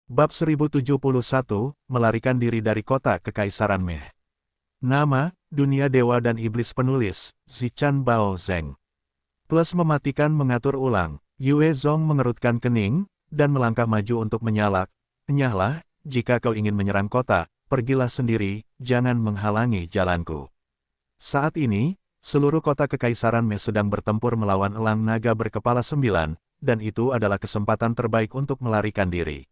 Bab 1071, melarikan diri dari kota Kekaisaran Meh. Nama, Dunia Dewa dan Iblis. Penulis, Zichan Bao Zeng. Plus mematikan mengatur ulang, Yue Zong mengerutkan kening, dan melangkah maju untuk menyalak. Enyahlah, jika kau ingin menyerang kota, pergilah sendiri, jangan menghalangi jalanku. Saat ini, seluruh kota Kekaisaran Meh sedang bertempur melawan elang naga berkepala 9, dan itu adalah kesempatan terbaik untuk melarikan diri.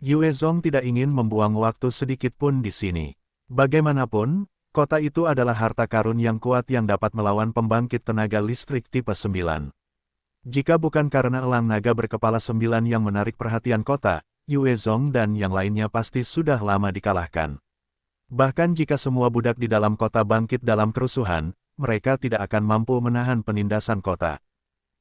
Yue Zong tidak ingin membuang waktu sedikit pun di sini. Bagaimanapun, kota itu adalah harta karun yang kuat yang dapat melawan pembangkit tenaga listrik tipe 9. Jika bukan karena elang naga berkepala 9 yang menarik perhatian kota, Yue Zong dan yang lainnya pasti sudah lama dikalahkan. Bahkan jika semua budak di dalam kota bangkit dalam kerusuhan, mereka tidak akan mampu menahan penindasan kota.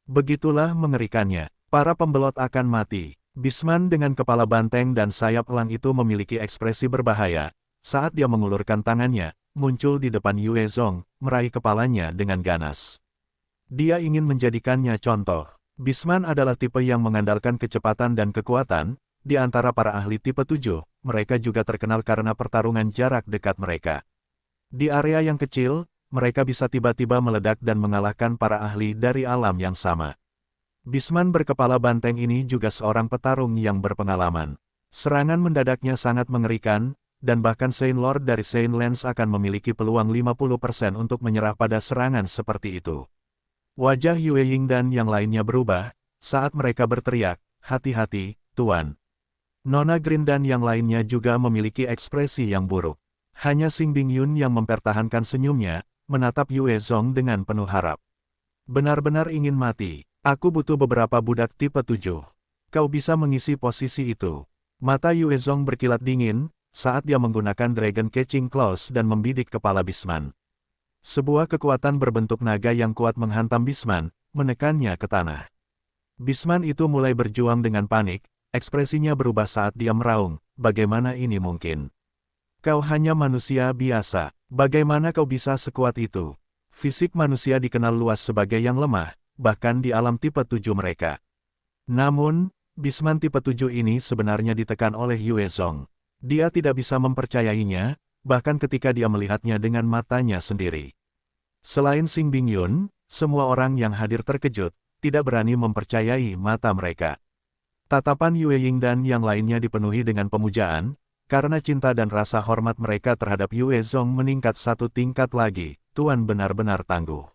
Begitulah mengerikannya, para pembelot akan mati. Bisman dengan kepala banteng dan sayap elang itu memiliki ekspresi berbahaya. Saat dia mengulurkan tangannya, muncul di depan Yue Zong, meraih kepalanya dengan ganas. Dia ingin menjadikannya contoh. Bisman adalah tipe yang mengandalkan kecepatan dan kekuatan. Di antara para ahli tipe 7, mereka juga terkenal karena pertarungan jarak dekat mereka. Di area yang kecil, mereka bisa tiba-tiba meledak dan mengalahkan para ahli dari alam yang sama. Bisman berkepala banteng ini juga seorang petarung yang berpengalaman. Serangan mendadaknya sangat mengerikan, dan bahkan Saint Lord dari Saint Lance akan memiliki peluang 50% untuk menyerah pada serangan seperti itu. Wajah Yue Ying dan yang lainnya berubah, saat mereka berteriak, "Hati-hati, Tuan." Nona Green dan yang lainnya juga memiliki ekspresi yang buruk. Hanya Xing Bingyun yang mempertahankan senyumnya, menatap Yue Zong dengan penuh harap. "Benar-benar ingin mati. Aku butuh beberapa budak tipe 7. Kau bisa mengisi posisi itu." Mata Yue Zong berkilat dingin, saat dia menggunakan Dragon Catching Claws dan membidik kepala Bisman. Sebuah kekuatan berbentuk naga yang kuat menghantam Bisman, menekannya ke tanah. Bisman itu mulai berjuang dengan panik, ekspresinya berubah saat dia meraung, "Bagaimana ini mungkin? Kau hanya manusia biasa, bagaimana kau bisa sekuat itu?" Fisik manusia dikenal luas sebagai yang lemah, bahkan di alam tipe 7 mereka. Namun, Bisman tipe 7 ini sebenarnya ditekan oleh Yue Zong. Dia tidak bisa mempercayainya, bahkan ketika dia melihatnya dengan matanya sendiri. Selain Xing Bingyun, semua orang yang hadir terkejut, tidak berani mempercayai mata mereka. Tatapan Yue Ying dan yang lainnya dipenuhi dengan pemujaan, karena cinta dan rasa hormat mereka terhadap Yue Zong meningkat satu tingkat lagi. Tuan benar-benar tangguh.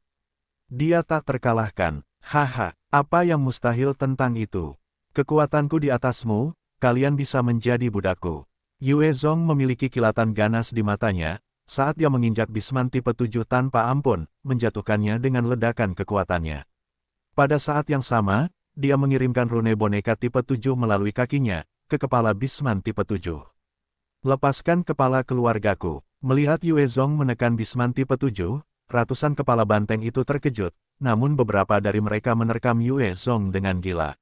Dia tak terkalahkan. Haha, apa yang mustahil tentang itu? Kekuatanku di atasmu, kalian bisa menjadi budakku. Yue Zong memiliki kilatan ganas di matanya, saat dia menginjak Bisman tipe 7 tanpa ampun, menjatuhkannya dengan ledakan kekuatannya. Pada saat yang sama, dia mengirimkan rune boneka tipe 7 melalui kakinya, ke kepala Bisman tipe 7. "Lepaskan kepala keluargaku." Melihat Yue Zong menekan Bisman tipe 7, ratusan kepala banteng itu terkejut, namun beberapa dari mereka menerkam Yue Zong dengan gila.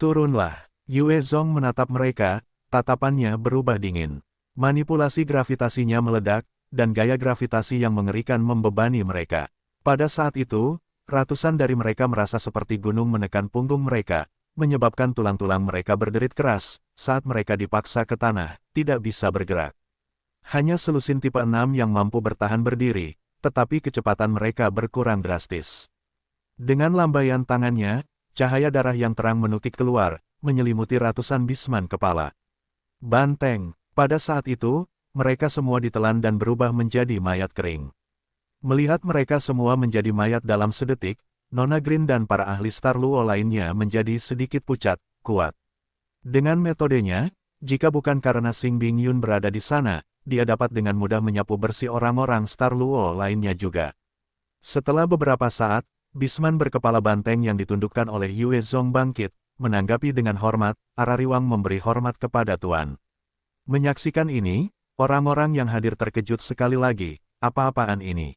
"Turunlah." Yue Zong menatap mereka, tatapannya berubah dingin. Manipulasi gravitasinya meledak, dan gaya gravitasi yang mengerikan membebani mereka. Pada saat itu, ratusan dari mereka merasa seperti gunung menekan punggung mereka, menyebabkan tulang-tulang mereka berderit keras, saat mereka dipaksa ke tanah, tidak bisa bergerak. Hanya selusin tipe 6 yang mampu bertahan berdiri, tetapi kecepatan mereka berkurang drastis. Dengan lambaian tangannya, cahaya darah yang terang menukik keluar, menyelimuti ratusan Bisman kepala banteng. Pada saat itu, mereka semua ditelan dan berubah menjadi mayat kering. Melihat mereka semua menjadi mayat dalam sedetik, Nona Green dan para ahli Star Luo lainnya menjadi sedikit pucat, kuat. Dengan metodenya, jika bukan karena Xing Bingyun berada di sana, dia dapat dengan mudah menyapu bersih orang-orang Star Luo lainnya juga. Setelah beberapa saat, Bisman berkepala banteng yang ditundukkan oleh Yue Zong bangkit, menanggapi dengan hormat, "Arariwang memberi hormat kepada Tuan." Menyaksikan ini, orang-orang yang hadir terkejut sekali lagi, "Apa-apaan ini?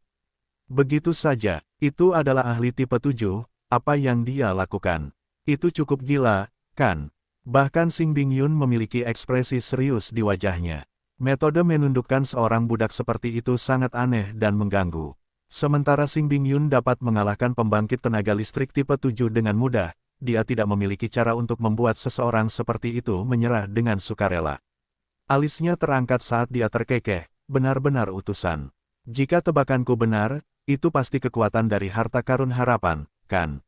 Begitu saja, itu adalah ahli tipe 7, apa yang dia lakukan? Itu cukup gila, kan?" Bahkan Xing Bingyun memiliki ekspresi serius di wajahnya. Metode menundukkan seorang budak seperti itu sangat aneh dan mengganggu. Sementara Xing Bingyun dapat mengalahkan pembangkit tenaga listrik tipe 7 dengan mudah, dia tidak memiliki cara untuk membuat seseorang seperti itu menyerah dengan sukarela. Alisnya terangkat saat dia terkekeh, benar-benar utusan. Jika tebakanku benar, itu pasti kekuatan dari harta karun harapan, kan?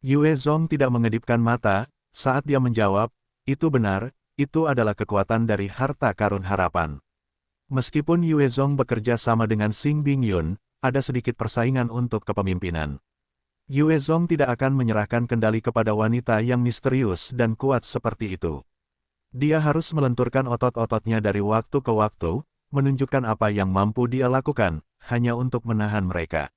Yue Zong tidak mengedipkan mata, saat dia menjawab, itu benar, itu adalah kekuatan dari harta karun harapan. Meskipun Yue Zong bekerja sama dengan Xing Bingyun, ada sedikit persaingan untuk kepemimpinan. Yue Zong tidak akan menyerahkan kendali kepada wanita yang misterius dan kuat seperti itu. Dia harus melenturkan otot-ototnya dari waktu ke waktu, menunjukkan apa yang mampu dia lakukan, hanya untuk menahan mereka.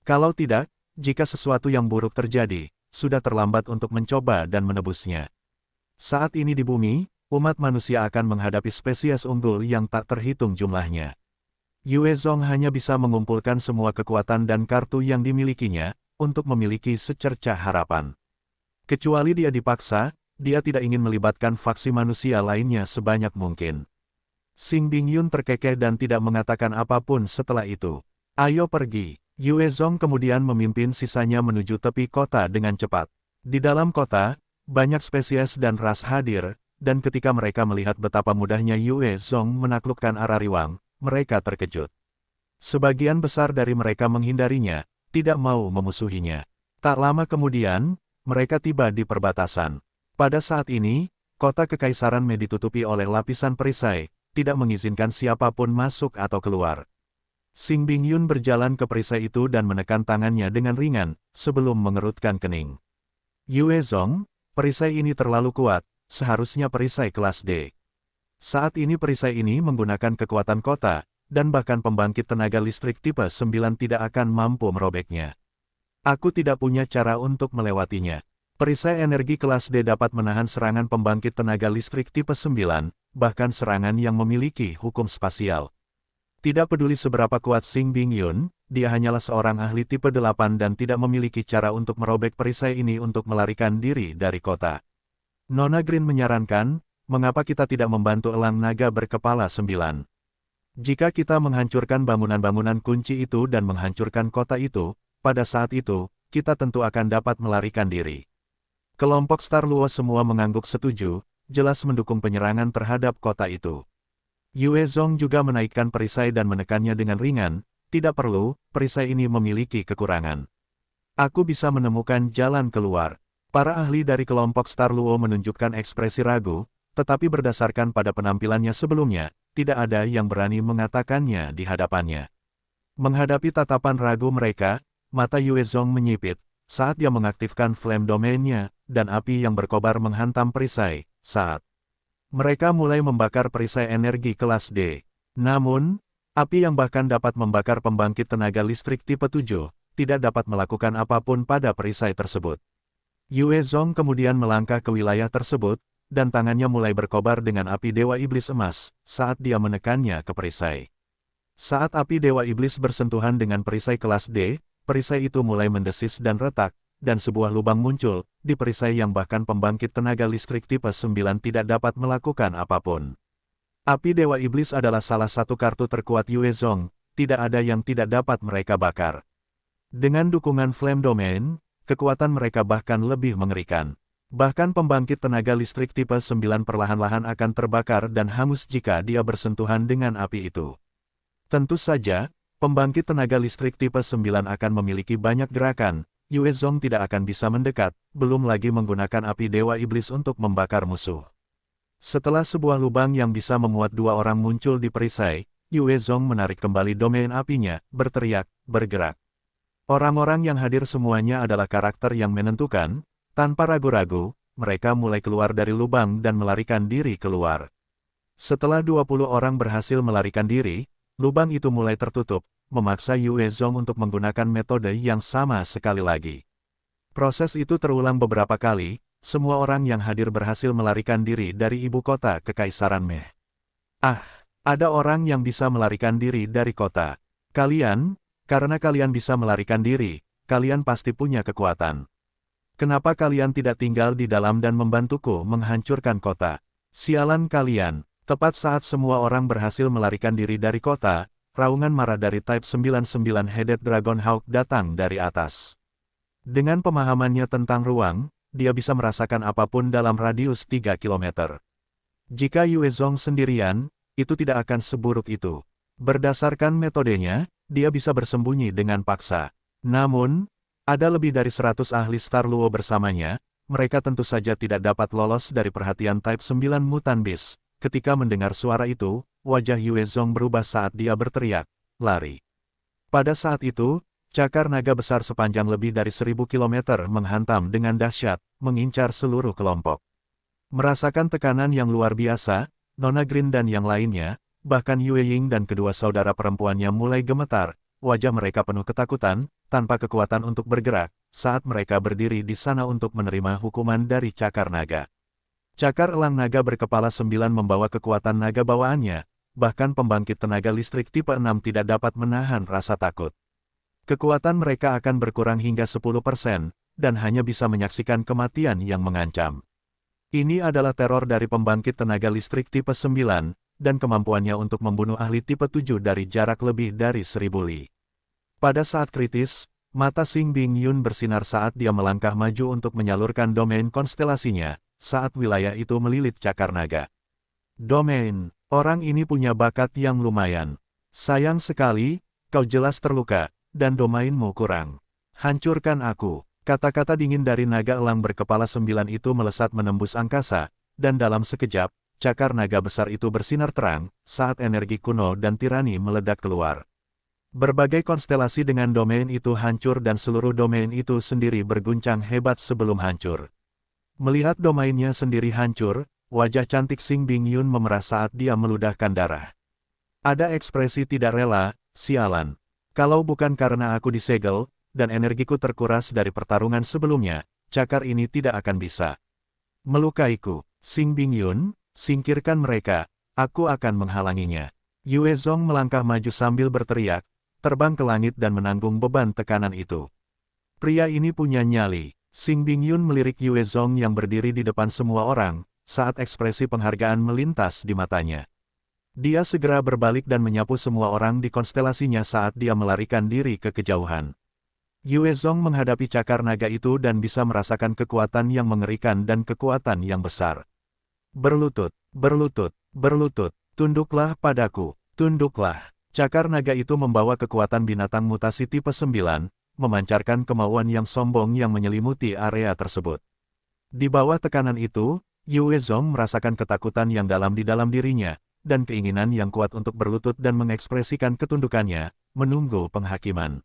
Kalau tidak, jika sesuatu yang buruk terjadi, sudah terlambat untuk mencoba dan menebusnya. Saat ini di bumi, umat manusia akan menghadapi spesies unggul yang tak terhitung jumlahnya. Yue Zong hanya bisa mengumpulkan semua kekuatan dan kartu yang dimilikinya, untuk memiliki secercah harapan. Kecuali dia dipaksa, dia tidak ingin melibatkan faksi manusia lainnya sebanyak mungkin. Xing Bingyun terkekeh dan tidak mengatakan apapun setelah itu. Ayo pergi. Yue Zong kemudian memimpin sisanya menuju tepi kota dengan cepat. Di dalam kota, banyak spesies dan ras hadir, dan ketika mereka melihat betapa mudahnya Yue Zong menaklukkan Arariwang, mereka terkejut. Sebagian besar dari mereka menghindarinya, tidak mau memusuhinya. Tak lama kemudian, mereka tiba di perbatasan. Pada saat ini, kota Kekaisaran Mei ditutupi oleh lapisan perisai, tidak mengizinkan siapapun masuk atau keluar. Xing Bingyun berjalan ke perisai itu dan menekan tangannya dengan ringan, sebelum mengerutkan kening. Yue Zong, perisai ini terlalu kuat, seharusnya perisai kelas D. Saat ini perisai ini menggunakan kekuatan kota, dan bahkan pembangkit tenaga listrik tipe 9 tidak akan mampu merobeknya. Aku tidak punya cara untuk melewatinya. Perisai energi kelas D dapat menahan serangan pembangkit tenaga listrik tipe 9, bahkan serangan yang memiliki hukum spasial. Tidak peduli seberapa kuat Xing Bingyun, dia hanyalah seorang ahli tipe 8 dan tidak memiliki cara untuk merobek perisai ini untuk melarikan diri dari kota. Nona Green menyarankan, mengapa kita tidak membantu elang naga berkepala 9? Jika kita menghancurkan bangunan-bangunan kunci itu dan menghancurkan kota itu, pada saat itu, kita tentu akan dapat melarikan diri. Kelompok Star Luo semua mengangguk setuju, jelas mendukung penyerangan terhadap kota itu. Yue Zong juga menaikkan perisai dan menekannya dengan ringan, tidak perlu, perisai ini memiliki kekurangan. Aku bisa menemukan jalan keluar. Para ahli dari kelompok Star Luo menunjukkan ekspresi ragu, tetapi berdasarkan pada penampilannya sebelumnya, tidak ada yang berani mengatakannya di hadapannya. Menghadapi tatapan ragu mereka, mata Yue Zong menyipit, saat dia mengaktifkan flame domain-nya, dan api yang berkobar menghantam perisai, saat mereka mulai membakar perisai energi kelas D. Namun, api yang bahkan dapat membakar pembangkit tenaga listrik tipe 7, tidak dapat melakukan apapun pada perisai tersebut. Yue Zong kemudian melangkah ke wilayah tersebut, dan tangannya mulai berkobar dengan api Dewa Iblis Emas, saat dia menekannya ke perisai. Saat api Dewa Iblis bersentuhan dengan perisai kelas D, perisai itu mulai mendesis dan retak, dan sebuah lubang muncul, di perisai yang bahkan pembangkit tenaga listrik tipe 9 tidak dapat melakukan apapun. Api Dewa Iblis adalah salah satu kartu terkuat Yue Zong, tidak ada yang tidak dapat mereka bakar. Dengan dukungan Flame Domain, kekuatan mereka bahkan lebih mengerikan. Bahkan pembangkit tenaga listrik tipe 9 perlahan-lahan akan terbakar dan hangus jika dia bersentuhan dengan api itu. Tentu saja, pembangkit tenaga listrik tipe 9 akan memiliki banyak gerakan, Yue Zong tidak akan bisa mendekat, belum lagi menggunakan api Dewa Iblis untuk membakar musuh. Setelah sebuah lubang yang bisa memuat 2 orang muncul di perisai, Yue Zong menarik kembali domain apinya, berteriak, bergerak. Orang-orang yang hadir semuanya adalah karakter yang menentukan. Tanpa ragu-ragu, mereka mulai keluar dari lubang dan melarikan diri keluar. Setelah 20 orang berhasil melarikan diri, lubang itu mulai tertutup, memaksa Yue Zong untuk menggunakan metode yang sama sekali lagi. Proses itu terulang beberapa kali, semua orang yang hadir berhasil melarikan diri dari ibu kota Kekaisaran Mei. Ah, ada orang yang bisa melarikan diri dari kota. Kalian, karena kalian bisa melarikan diri, kalian pasti punya kekuatan. Kenapa kalian tidak tinggal di dalam dan membantuku menghancurkan kota? Sialan kalian. Tepat saat semua orang berhasil melarikan diri dari kota, raungan marah dari Type 99 Headed Dragon Hawk datang dari atas. Dengan pemahamannya tentang ruang, dia bisa merasakan apapun dalam radius 3 kilometer. Jika Yue Zong sendirian, itu tidak akan seburuk itu. Berdasarkan metodenya, dia bisa bersembunyi dengan paksa. Namun, ada lebih dari 100 ahli Star Luo bersamanya, mereka tentu saja tidak dapat lolos dari perhatian Type 9 Mutant Beast. Ketika mendengar suara itu, wajah Yue Zong berubah saat dia berteriak, "Lari!" Pada saat itu, cakar naga besar sepanjang lebih dari 1000 kilometer menghantam dengan dahsyat, mengincar seluruh kelompok. Merasakan tekanan yang luar biasa, Nona Green dan yang lainnya, bahkan Yue Ying dan kedua saudara perempuannya mulai gemetar, wajah mereka penuh ketakutan, tanpa kekuatan untuk bergerak, saat mereka berdiri di sana untuk menerima hukuman dari cakar naga. Cakar elang naga berkepala 9 membawa kekuatan naga bawaannya, bahkan pembangkit tenaga listrik tipe 6 tidak dapat menahan rasa takut. Kekuatan mereka akan berkurang hingga 10%, dan hanya bisa menyaksikan kematian yang mengancam. Ini adalah teror dari pembangkit tenaga listrik tipe 9, dan kemampuannya untuk membunuh ahli tipe 7 dari jarak lebih dari 1000 li. Pada saat kritis, mata Xing Bingyun bersinar saat dia melangkah maju untuk menyalurkan domain konstelasinya, saat wilayah itu melilit cakar naga. Domain, orang ini punya bakat yang lumayan. Sayang sekali, kau jelas terluka, dan domainmu kurang. Hancurkan aku. Kata-kata dingin dari naga elang berkepala 9 itu melesat menembus angkasa, dan dalam sekejap, cakar naga besar itu bersinar terang, saat energi kuno dan tirani meledak keluar. Berbagai konstelasi dengan domain itu hancur dan seluruh domain itu sendiri berguncang hebat sebelum hancur. Melihat domainnya sendiri hancur, wajah cantik Xing Bingyun memerah saat dia meludahkan darah. Ada ekspresi tidak rela, sialan. Kalau bukan karena aku disegel, dan energiku terkuras dari pertarungan sebelumnya, cakar ini tidak akan bisa melukaiku. Xing Bingyun, singkirkan mereka, aku akan menghalanginya. Yue Zong melangkah maju sambil berteriak, terbang ke langit dan menanggung beban tekanan itu. Pria ini punya nyali. Xing Bingyun melirik Yue Zong yang berdiri di depan semua orang, saat ekspresi penghargaan melintas di matanya. Dia segera berbalik dan menyapu semua orang di konstelasinya saat dia melarikan diri ke kejauhan. Yue Zong menghadapi cakar naga itu dan bisa merasakan kekuatan yang mengerikan dan kekuatan yang besar. Berlutut, berlutut, berlutut, tunduklah padaku, tunduklah. Cakar naga itu membawa kekuatan binatang mutasi tipe 9, memancarkan kemauan yang sombong yang menyelimuti area tersebut. Di bawah tekanan itu, Yue Zong merasakan ketakutan yang dalam di dalam dirinya, dan keinginan yang kuat untuk berlutut dan mengekspresikan ketundukannya, menunggu penghakiman.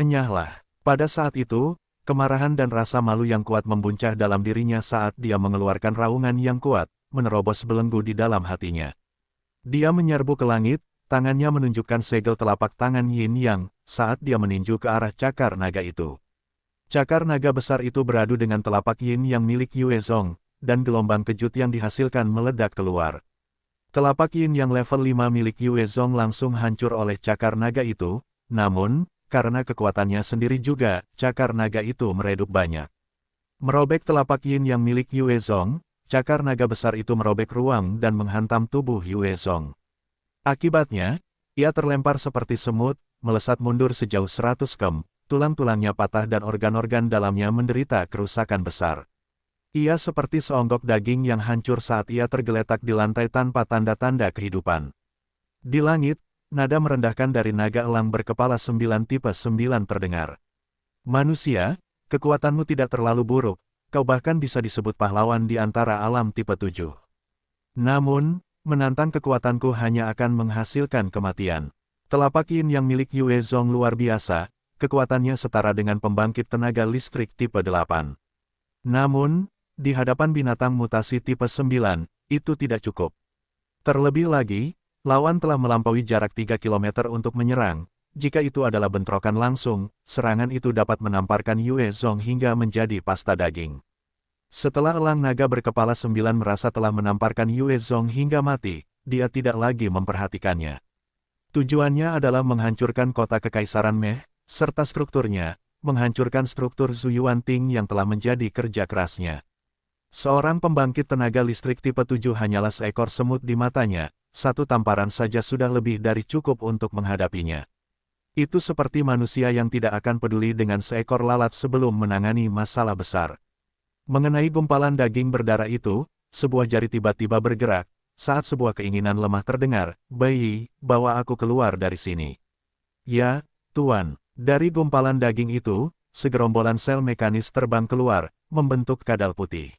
Enyahlah. Pada saat itu, kemarahan dan rasa malu yang kuat membuncah dalam dirinya saat dia mengeluarkan raungan yang kuat, menerobos belenggu di dalam hatinya. Dia menyerbu ke langit, tangannya menunjukkan segel telapak tangan Yin Yang, saat dia meninju ke arah cakar naga itu. Cakar naga besar itu beradu dengan telapak Yin Yang milik Yue Zong, dan gelombang kejut yang dihasilkan meledak keluar. Telapak Yin Yang level 5 milik Yue Zong langsung hancur oleh cakar naga itu, namun, karena kekuatannya sendiri juga, cakar naga itu meredup banyak. Merobek telapak Yin Yang milik Yue Zong, cakar naga besar itu merobek ruang dan menghantam tubuh Yue Zong. Akibatnya, ia terlempar seperti semut, melesat mundur sejauh 100 km, tulang-tulangnya patah dan organ-organ dalamnya menderita kerusakan besar. Ia seperti seonggok daging yang hancur saat ia tergeletak di lantai tanpa tanda-tanda kehidupan. Di langit, nada merendahkan dari naga elang berkepala 9 tipe 9 terdengar. Manusia, kekuatanmu tidak terlalu buruk, kau bahkan bisa disebut pahlawan di antara alam tipe 7. Namun, menantang kekuatanku hanya akan menghasilkan kematian. Telapak Yin Yang milik Yue Zong luar biasa, kekuatannya setara dengan pembangkit tenaga listrik tipe 8. Namun, di hadapan binatang mutasi tipe 9, itu tidak cukup. Terlebih lagi, lawan telah melampaui jarak 3 km untuk menyerang. Jika itu adalah bentrokan langsung, serangan itu dapat menamparkan Yue Zong hingga menjadi pasta daging. Setelah elang naga berkepala 9 merasa telah menamparkan Yue Zong hingga mati, dia tidak lagi memperhatikannya. Tujuannya adalah menghancurkan kota Kekaisaran Meh, serta strukturnya, menghancurkan struktur Zuyuanting yang telah menjadi kerja kerasnya. Seorang pembangkit tenaga listrik tipe 7 hanyalah seekor semut di matanya, satu tamparan saja sudah lebih dari cukup untuk menghadapinya. Itu seperti manusia yang tidak akan peduli dengan seekor lalat sebelum menangani masalah besar. Mengenai gumpalan daging berdarah itu, sebuah jari tiba-tiba bergerak, saat sebuah keinginan lemah terdengar, "Bai, bawa aku keluar dari sini." "Ya, Tuan." Dari gumpalan daging itu, segerombolan sel mekanis terbang keluar, membentuk kadal putih.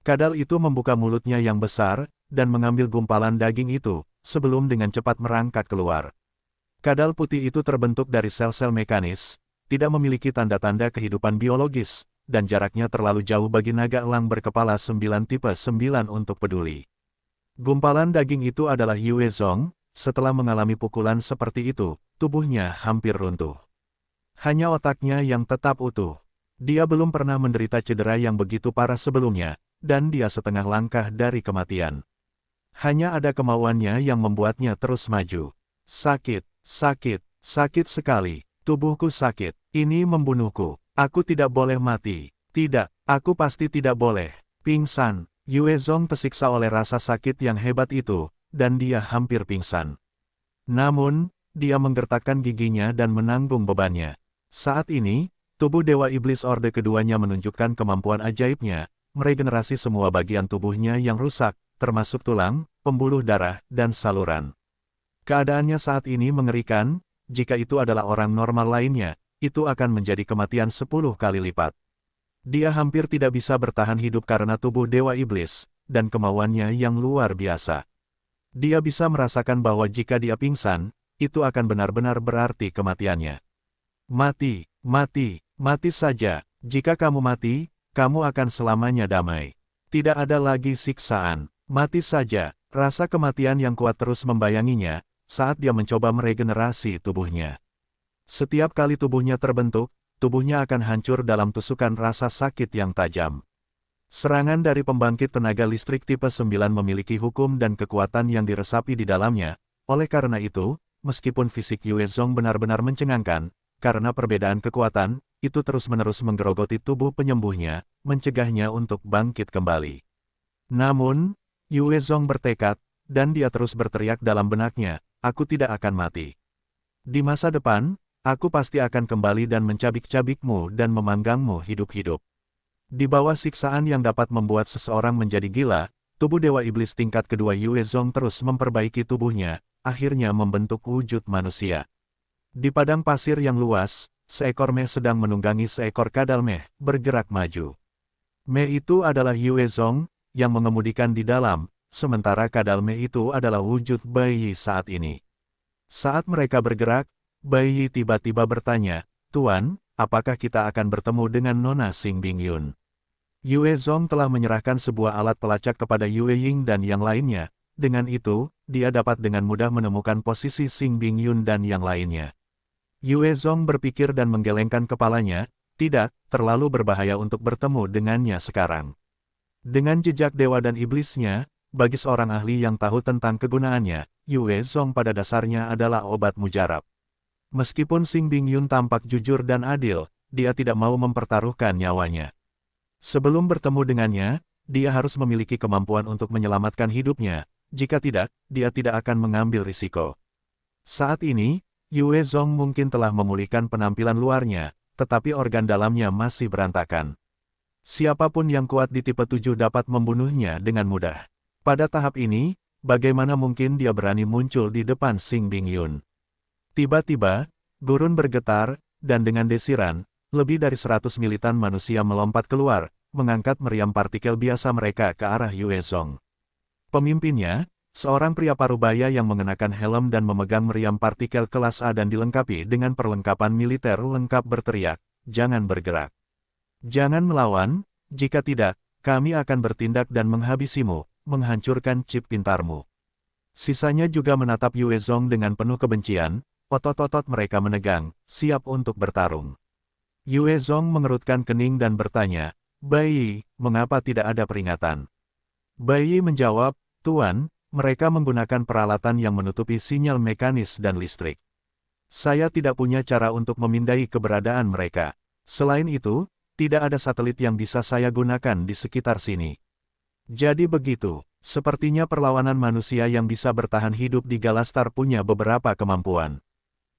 Kadal itu membuka mulutnya yang besar, dan mengambil gumpalan daging itu, sebelum dengan cepat merangkak keluar. Kadal putih itu terbentuk dari sel-sel mekanis, tidak memiliki tanda-tanda kehidupan biologis, dan jaraknya terlalu jauh bagi naga elang berkepala 9 tipe 9 untuk peduli. Gumpalan daging itu adalah Yue Zong. Setelah mengalami pukulan seperti itu, tubuhnya hampir runtuh. Hanya otaknya yang tetap utuh. Dia belum pernah menderita cedera yang begitu parah sebelumnya, dan dia setengah langkah dari kematian. Hanya ada kemauannya yang membuatnya terus maju. "Sakit, sakit, sakit sekali. Tubuhku sakit. Ini membunuhku. Aku tidak boleh mati. Tidak, aku pasti tidak boleh." Pingsan. Yue Zong tersiksa oleh rasa sakit yang hebat itu, dan dia hampir pingsan. Namun, dia menggertakkan giginya dan menanggung bebannya. Saat ini, tubuh Dewa Iblis Orde keduanya menunjukkan kemampuan ajaibnya, meregenerasi semua bagian tubuhnya yang rusak, termasuk tulang, pembuluh darah, dan saluran. Keadaannya saat ini mengerikan. Jika itu adalah orang normal lainnya, itu akan menjadi kematian 10 kali lipat. Dia hampir tidak bisa bertahan hidup karena tubuh Dewa Iblis, dan kemauannya yang luar biasa. Dia bisa merasakan bahwa jika dia pingsan, itu akan benar-benar berarti kematiannya. "Mati, mati, mati saja. Jika kamu mati, kamu akan selamanya damai. Tidak ada lagi siksaan. Mati saja." Rasa kematian yang kuat terus membayanginya, saat dia mencoba meregenerasi tubuhnya. Setiap kali tubuhnya terbentuk, tubuhnya akan hancur dalam tusukan rasa sakit yang tajam. Serangan dari pembangkit tenaga listrik tipe 9 memiliki hukum dan kekuatan yang diresapi di dalamnya. Oleh karena itu, meskipun fisik Yue Zong benar-benar mencengangkan, karena perbedaan kekuatan, itu terus-menerus menggerogoti tubuh penyembuhnya, mencegahnya untuk bangkit kembali. Namun, Yue Zong bertekad, dan dia terus berteriak dalam benaknya, "Aku tidak akan mati. Di masa depan, aku pasti akan kembali dan mencabik-cabikmu dan memanggangmu hidup-hidup." Di bawah siksaan yang dapat membuat seseorang menjadi gila, tubuh Dewa Iblis tingkat kedua Yue Zong terus memperbaiki tubuhnya, akhirnya membentuk wujud manusia. Di padang pasir yang luas, seekor meh sedang menunggangi seekor kadal meh, bergerak maju. Meh itu adalah Yue Zong, yang mengemudikan di dalam, sementara kadal meh itu adalah wujud Bai Yi saat ini. Saat mereka bergerak, Bai Yi tiba-tiba bertanya, "Tuan, apakah kita akan bertemu dengan Nona Xing Bingyun?" Yue Zong telah menyerahkan sebuah alat pelacak kepada Yue Ying dan yang lainnya. Dengan itu, dia dapat dengan mudah menemukan posisi Xing Bingyun dan yang lainnya. Yue Zong berpikir dan menggelengkan kepalanya, tidak terlalu berbahaya untuk bertemu dengannya sekarang. Dengan jejak dewa dan iblisnya, bagi seorang ahli yang tahu tentang kegunaannya, Yue Zong pada dasarnya adalah obat mujarab. Meskipun Xing Bingyun tampak jujur dan adil, dia tidak mau mempertaruhkan nyawanya. Sebelum bertemu dengannya, dia harus memiliki kemampuan untuk menyelamatkan hidupnya, jika tidak, dia tidak akan mengambil risiko. Saat ini, Yue Zong mungkin telah memulihkan penampilan luarnya, tetapi organ dalamnya masih berantakan. Siapapun yang kuat di tipe 7 dapat membunuhnya dengan mudah. Pada tahap ini, bagaimana mungkin dia berani muncul di depan Xing Bingyun? Tiba-tiba, gurun bergetar, dan dengan desiran, lebih dari 100 militan manusia melompat keluar, mengangkat meriam partikel biasa mereka ke arah Yue Zong. Pemimpinnya, seorang pria parubaya yang mengenakan helm dan memegang meriam partikel kelas A dan dilengkapi dengan perlengkapan militer lengkap berteriak, "Jangan bergerak. Jangan melawan, jika tidak, kami akan bertindak dan menghabisimu, menghancurkan chip pintarmu." Sisanya juga menatap Yue Zong dengan penuh kebencian, otot-otot mereka menegang, siap untuk bertarung. Yue Zong mengerutkan kening dan bertanya, "Bai Yi, mengapa tidak ada peringatan?" Bai Yi menjawab, "Tuan, mereka menggunakan peralatan yang menutupi sinyal mekanis dan listrik. Saya tidak punya cara untuk memindai keberadaan mereka. Selain itu, tidak ada satelit yang bisa saya gunakan di sekitar sini. Jadi begitu, sepertinya perlawanan manusia yang bisa bertahan hidup di Galastar punya beberapa kemampuan."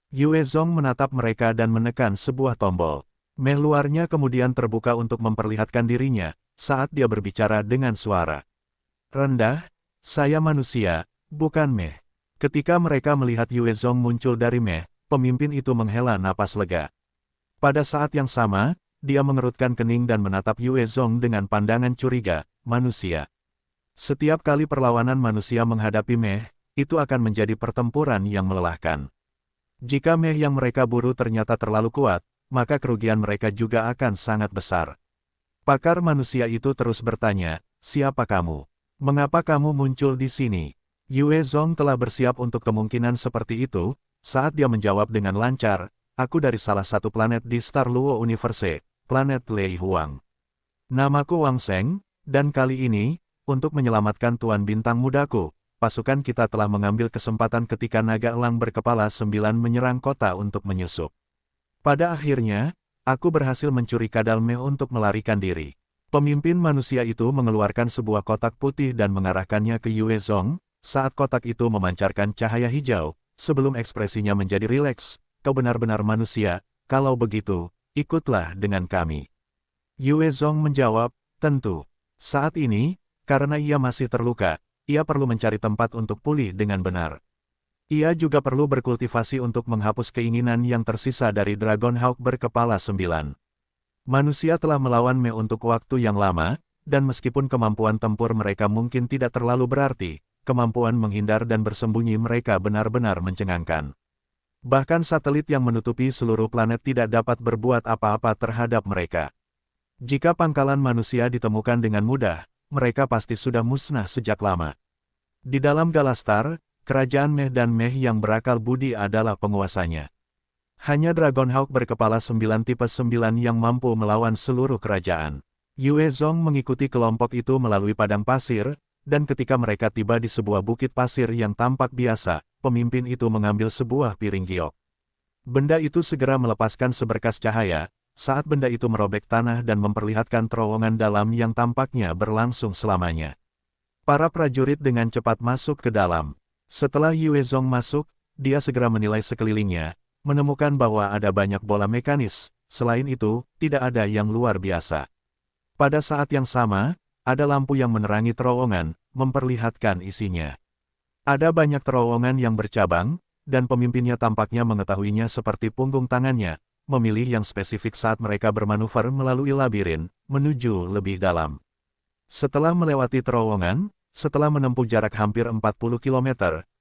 Yue Zong menatap mereka dan menekan sebuah tombol. Meh luarnya kemudian terbuka untuk memperlihatkan dirinya, saat dia berbicara dengan suara rendah, "Saya manusia, bukan meh." Ketika mereka melihat Yue Zong muncul dari meh, pemimpin itu menghela napas lega. Pada saat yang sama, dia mengerutkan kening dan menatap Yue Zong dengan pandangan curiga, "Manusia." Setiap kali perlawanan manusia menghadapi meh, itu akan menjadi pertempuran yang melelahkan. Jika meh yang mereka buru ternyata terlalu kuat, maka kerugian mereka juga akan sangat besar. Pakar manusia itu terus bertanya, "Siapa kamu? Mengapa kamu muncul di sini?" Yue Zong telah bersiap untuk kemungkinan seperti itu, saat dia menjawab dengan lancar, "Aku dari salah satu planet di Star Luo Universe, planet Lei Huang. Namaku Wang Seng, dan kali ini, untuk menyelamatkan Tuan Bintang Mudaku, pasukan kita telah mengambil kesempatan ketika naga elang berkepala 9 menyerang kota untuk menyusup. Pada akhirnya, aku berhasil mencuri kadal meh untuk melarikan diri." Pemimpin manusia itu mengeluarkan sebuah kotak putih dan mengarahkannya ke Yue Zong, saat kotak itu memancarkan cahaya hijau, sebelum ekspresinya menjadi rileks, "Kau benar-benar manusia, kalau begitu, ikutlah dengan kami." Yue Zong menjawab, "Tentu. Saat ini, karena ia masih terluka, ia perlu mencari tempat untuk pulih dengan benar. Ia juga perlu berkultivasi untuk menghapus keinginan yang tersisa dari Dragon Hawk berkepala 9. Manusia telah melawan meh untuk waktu yang lama, dan meskipun kemampuan tempur mereka mungkin tidak terlalu berarti, kemampuan menghindar dan bersembunyi mereka benar-benar mencengangkan. Bahkan satelit yang menutupi seluruh planet tidak dapat berbuat apa-apa terhadap mereka. Jika pangkalan manusia ditemukan dengan mudah, mereka pasti sudah musnah sejak lama. Di dalam Galastar, kerajaan meh dan meh yang berakal budi adalah penguasanya. Hanya Dragon Hawk berkepala 9 tipe 9 yang mampu melawan seluruh kerajaan. Yue Zong mengikuti kelompok itu melalui padang pasir, dan ketika mereka tiba di sebuah bukit pasir yang tampak biasa, pemimpin itu mengambil sebuah piring giok. Benda itu segera melepaskan seberkas cahaya, saat benda itu merobek tanah dan memperlihatkan terowongan dalam yang tampaknya berlangsung selamanya. Para prajurit dengan cepat masuk ke dalam. Setelah Yue Zong masuk, dia segera menilai sekelilingnya, menemukan bahwa ada banyak bola mekanis, selain itu, tidak ada yang luar biasa. Pada saat yang sama, ada lampu yang menerangi terowongan, memperlihatkan isinya. Ada banyak terowongan yang bercabang, dan pemimpinnya tampaknya mengetahuinya seperti punggung tangannya, memilih yang spesifik saat mereka bermanuver melalui labirin, menuju lebih dalam. Setelah melewati terowongan, setelah menempuh jarak hampir 40 km,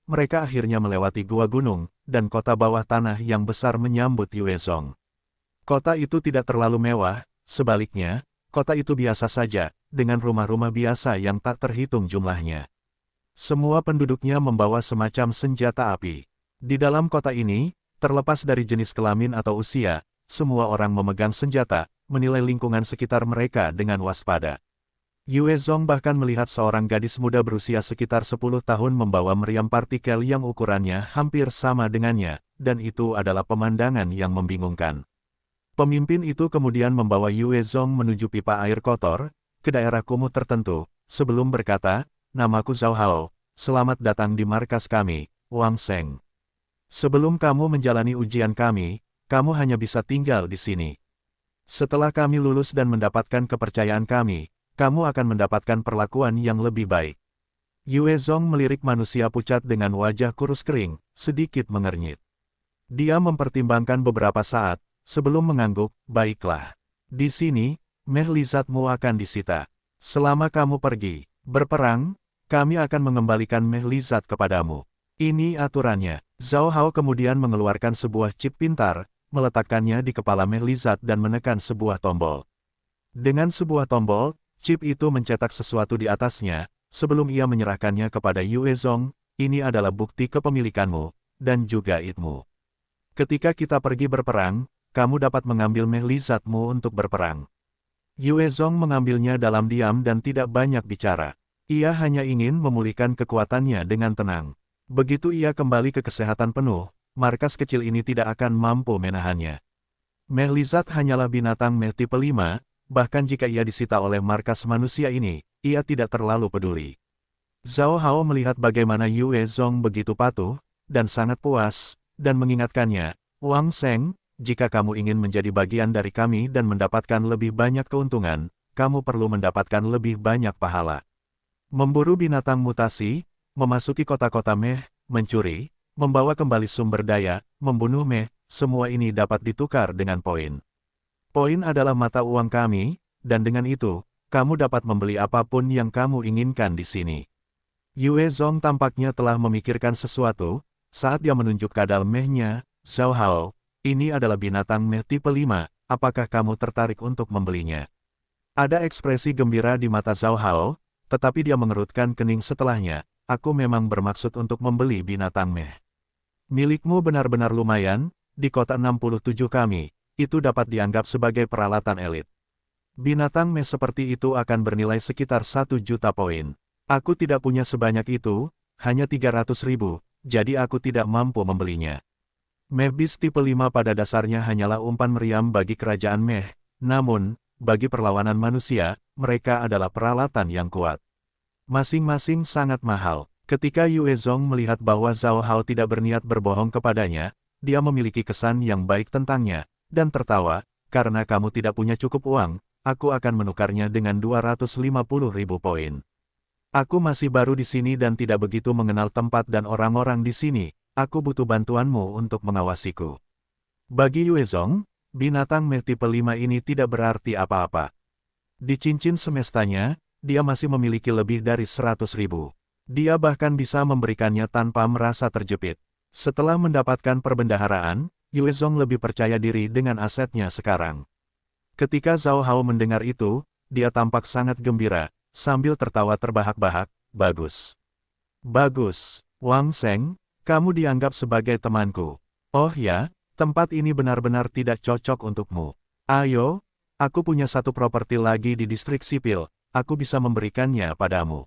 mereka akhirnya melewati gua gunung, dan kota bawah tanah yang besar menyambut Yue Zong. Kota itu tidak terlalu mewah, sebaliknya, kota itu biasa saja, dengan rumah-rumah biasa yang tak terhitung jumlahnya. Semua penduduknya membawa semacam senjata api. Di dalam kota ini, terlepas dari jenis kelamin atau usia, semua orang memegang senjata, menilai lingkungan sekitar mereka dengan waspada. Yue Zong bahkan melihat seorang gadis muda berusia sekitar 10 tahun membawa meriam partikel yang ukurannya hampir sama dengannya, dan itu adalah pemandangan yang membingungkan. Pemimpin itu kemudian membawa Yue Zong menuju pipa air kotor, ke daerah kumuh tertentu, sebelum berkata, "Namaku Zhao Hao, selamat datang di markas kami, Wang Seng. Sebelum kamu menjalani ujian kami, kamu hanya bisa tinggal di sini. Setelah kami lulus dan mendapatkan kepercayaan kami, kamu akan mendapatkan perlakuan yang lebih baik." Yue Zong melirik manusia pucat dengan wajah kurus kering, sedikit mengernyit. Dia mempertimbangkan beberapa saat, sebelum mengangguk, "Baiklah. Di sini, meh lizatmu akan disita. Selama kamu pergi, berperang, kami akan mengembalikan meh lizat kepadamu. Ini aturannya." Zhao Hao kemudian mengeluarkan sebuah chip pintar, meletakkannya di kepala meh lizat dan menekan sebuah tombol. Dengan sebuah tombol, chip itu mencetak sesuatu di atasnya, sebelum ia menyerahkannya kepada Yue Zong, "Ini adalah bukti kepemilikanmu, dan juga idmu. Ketika kita pergi berperang, kamu dapat mengambil meh lizatmu untuk berperang." Yue Zong mengambilnya dalam diam dan tidak banyak bicara. Ia hanya ingin memulihkan kekuatannya dengan tenang. Begitu ia kembali ke kesehatan penuh, markas kecil ini tidak akan mampu menahannya. Meh lizat hanyalah binatang meh tipe 5, bahkan jika ia disita oleh markas manusia ini, ia tidak terlalu peduli. Zhao Hao melihat bagaimana Yue Zong begitu patuh, dan sangat puas, dan mengingatkannya, "Wang Seng, jika kamu ingin menjadi bagian dari kami dan mendapatkan lebih banyak keuntungan, kamu perlu mendapatkan lebih banyak pahala. Memburu binatang mutasi, memasuki kota-kota meh, mencuri, membawa kembali sumber daya, membunuh meh, semua ini dapat ditukar dengan poin. Poin adalah mata uang kami, dan dengan itu, kamu dapat membeli apapun yang kamu inginkan di sini. Yue Zong tampaknya telah memikirkan sesuatu, saat dia menunjuk kadal mehnya. Zhao Hao, ini adalah binatang meh tipe 5, apakah kamu tertarik untuk membelinya? Ada ekspresi gembira di mata Zhao Hao, tetapi dia mengerutkan kening setelahnya. Aku memang bermaksud untuk membeli binatang meh. Milikmu benar-benar lumayan, di kota 67 kami, itu dapat dianggap sebagai peralatan elit. Binatang meh seperti itu akan bernilai sekitar 1 juta poin. Aku tidak punya sebanyak itu, hanya 300.000, jadi aku tidak mampu membelinya. Meh bis tipe 5 pada dasarnya hanyalah umpan meriam bagi kerajaan meh, namun, bagi perlawanan manusia, mereka adalah peralatan yang kuat. Masing-masing sangat mahal. Ketika Yue Zong melihat bahwa Zhao Hao tidak berniat berbohong kepadanya, dia memiliki kesan yang baik tentangnya, dan tertawa, karena kamu tidak punya cukup uang, aku akan menukarnya dengan 250.000 poin. Aku masih baru di sini dan tidak begitu mengenal tempat dan orang-orang di sini, aku butuh bantuanmu untuk mengawasiku. Bagi Yue Zong, binatang meh tipe 5 ini tidak berarti apa-apa. Di cincin semestanya, dia masih memiliki lebih dari 100.000. Dia bahkan bisa memberikannya tanpa merasa terjepit. Setelah mendapatkan perbendaharaan, Yue Zong lebih percaya diri dengan asetnya sekarang. Ketika Zhao Hao mendengar itu, dia tampak sangat gembira, sambil tertawa terbahak-bahak. Bagus. Bagus, Wang Seng, kamu dianggap sebagai temanku. Oh ya, tempat ini benar-benar tidak cocok untukmu. Ayo, aku punya satu properti lagi di distrik sipil, aku bisa memberikannya padamu.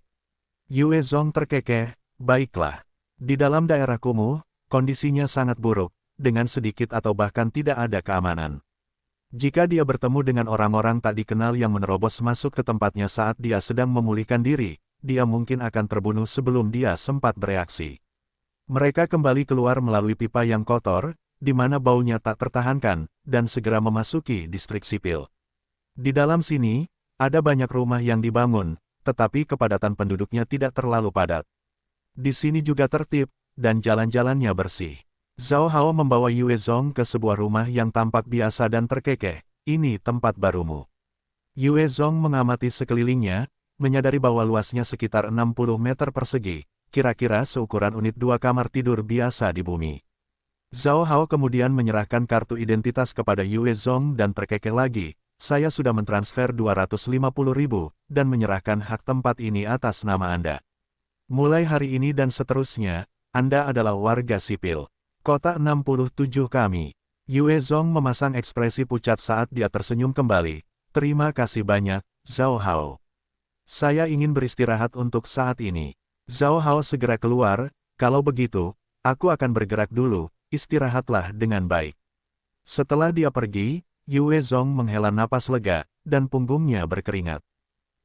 Yue Zong terkekeh, baiklah. Di dalam daerah kumuh, kondisinya sangat buruk, dengan sedikit atau bahkan tidak ada keamanan. Jika dia bertemu dengan orang-orang tak dikenal yang menerobos masuk ke tempatnya saat dia sedang memulihkan diri, dia mungkin akan terbunuh sebelum dia sempat bereaksi. Mereka kembali keluar melalui pipa yang kotor, di mana baunya tak tertahankan, dan segera memasuki distrik sipil. Di dalam sini, ada banyak rumah yang dibangun, tetapi kepadatan penduduknya tidak terlalu padat. Di sini juga tertib, dan jalan-jalannya bersih. Zhao Hao membawa Yue Zong ke sebuah rumah yang tampak biasa dan terkekeh. Ini tempat barumu. Yue Zong mengamati sekelilingnya, menyadari bahwa luasnya sekitar 60 meter persegi, kira-kira seukuran unit 2 kamar tidur biasa di bumi. Zhao Hao kemudian menyerahkan kartu identitas kepada Yue Zong dan terkekeh lagi. Saya sudah mentransfer 250.000 dan menyerahkan hak tempat ini atas nama Anda. Mulai hari ini dan seterusnya, Anda adalah warga sipil. Kota 67 kami. Yue Zong memasang ekspresi pucat saat dia tersenyum kembali. Terima kasih banyak, Zhao Hao. Saya ingin beristirahat untuk saat ini. Zhao Hao segera keluar, kalau begitu, aku akan bergerak dulu, istirahatlah dengan baik. Setelah dia pergi, Yue Zong menghela napas lega, dan punggungnya berkeringat.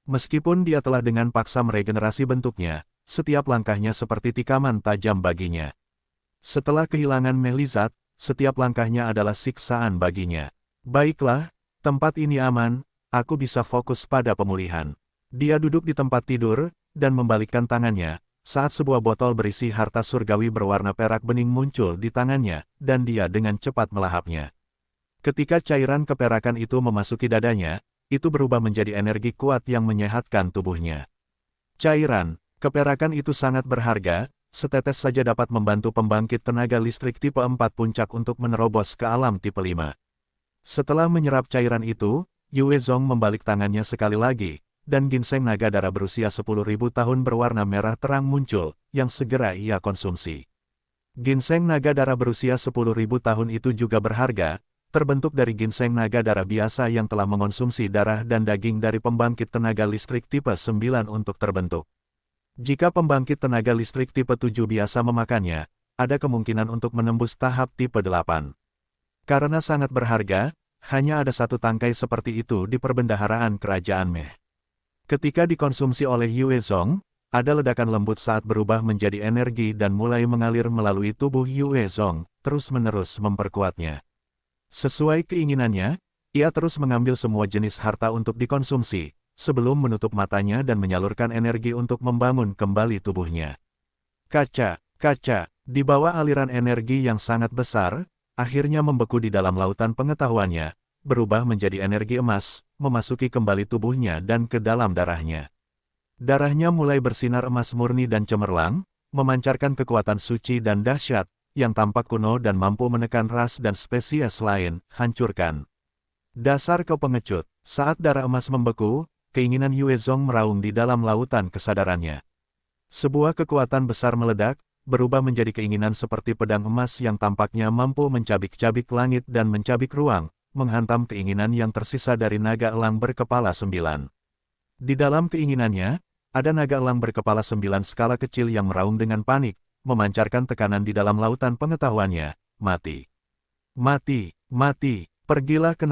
Meskipun dia telah dengan paksa meregenerasi bentuknya, setiap langkahnya seperti tikaman tajam baginya. Setelah kehilangan Melizat, setiap langkahnya adalah siksaan baginya. Baiklah, tempat ini aman, aku bisa fokus pada pemulihan. Dia duduk di tempat tidur, dan membalikkan tangannya, saat sebuah botol berisi harta surgawi berwarna perak bening muncul di tangannya, dan dia dengan cepat melahapnya. Ketika cairan keperakan itu memasuki dadanya, itu berubah menjadi energi kuat yang menyehatkan tubuhnya. Cairan keperakan itu sangat berharga, setetes saja dapat membantu pembangkit tenaga listrik tipe 4 puncak untuk menerobos ke alam tipe 5. Setelah menyerap cairan itu, Yue Zong membalik tangannya sekali lagi, dan ginseng naga darah berusia 10.000 tahun berwarna merah terang muncul, yang segera ia konsumsi. Ginseng naga darah berusia 10.000 tahun itu juga berharga, terbentuk dari ginseng naga darah biasa yang telah mengonsumsi darah dan daging dari pembangkit tenaga listrik tipe 9 untuk terbentuk. Jika pembangkit tenaga listrik tipe 7 biasa memakannya, ada kemungkinan untuk menembus tahap tipe 8. Karena sangat berharga, hanya ada satu tangkai seperti itu di perbendaharaan kerajaan Meh. Ketika dikonsumsi oleh Yue Zong, ada ledakan lembut saat berubah menjadi energi dan mulai mengalir melalui tubuh Yue Zong, terus-menerus memperkuatnya. Sesuai keinginannya, Ia terus mengambil semua jenis harta untuk dikonsumsi, sebelum menutup matanya dan menyalurkan energi untuk membangun kembali tubuhnya. Kaca, di bawah aliran energi yang sangat besar, akhirnya membeku di dalam lautan pengetahuannya, berubah menjadi energi emas, memasuki kembali tubuhnya dan ke dalam darahnya. Darahnya mulai bersinar emas murni dan cemerlang, memancarkan kekuatan suci dan dahsyat, yang tampak kuno dan mampu menekan ras dan spesies lain, hancurkan. Dasar kau pengecut, saat darah emas membeku, keinginan Yue Zong meraung di dalam lautan kesadarannya. Sebuah kekuatan besar meledak, berubah menjadi keinginan seperti pedang emas yang tampaknya mampu mencabik-cabik langit dan mencabik ruang, menghantam keinginan yang tersisa dari naga elang berkepala 9. Di dalam keinginannya, ada naga elang berkepala 9 skala kecil yang meraung dengan panik, memancarkan tekanan di dalam lautan pengetahuannya, mati. Mati, mati. Pergilah ke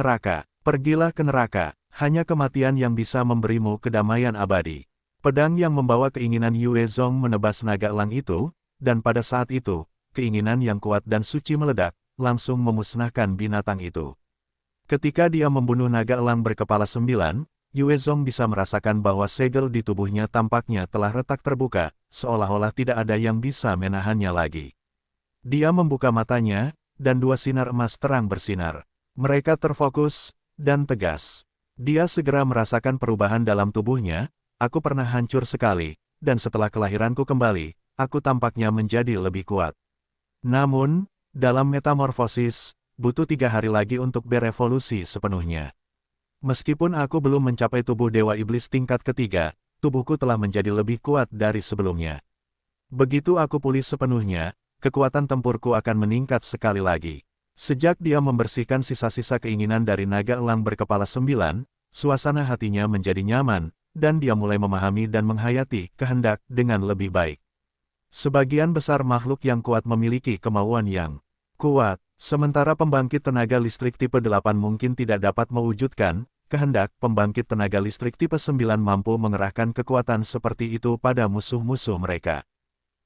neraka, hanya kematian yang bisa memberimu kedamaian abadi. Pedang yang membawa keinginan Yue Zong menebas naga elang itu, dan pada saat itu, keinginan yang kuat dan suci meledak, langsung memusnahkan binatang itu. Ketika dia membunuh naga elang berkepala 9, Yue Zong bisa merasakan bahwa segel di tubuhnya tampaknya telah retak terbuka, seolah-olah tidak ada yang bisa menahannya lagi. Dia membuka matanya, dan dua sinar emas terang bersinar. Mereka terfokus dan tegas. Dia segera merasakan perubahan dalam tubuhnya. Aku pernah hancur sekali, dan setelah kelahiranku kembali, aku tampaknya menjadi lebih kuat. Namun, dalam metamorfosis, butuh 3 hari lagi untuk berevolusi sepenuhnya. Meskipun aku belum mencapai tubuh Dewa Iblis tingkat ketiga, tubuhku telah menjadi lebih kuat dari sebelumnya. Begitu aku pulih sepenuhnya, kekuatan tempurku akan meningkat sekali lagi. Sejak dia membersihkan sisa-sisa keinginan dari naga elang berkepala 9, suasana hatinya menjadi nyaman, dan dia mulai memahami dan menghayati kehendak dengan lebih baik. Sebagian besar makhluk yang kuat memiliki kemauan yang kuat, sementara pembangkit tenaga listrik tipe 8 mungkin tidak dapat mewujudkan kehendak. Pembangkit tenaga listrik tipe 9 mampu mengerahkan kekuatan seperti itu pada musuh-musuh mereka.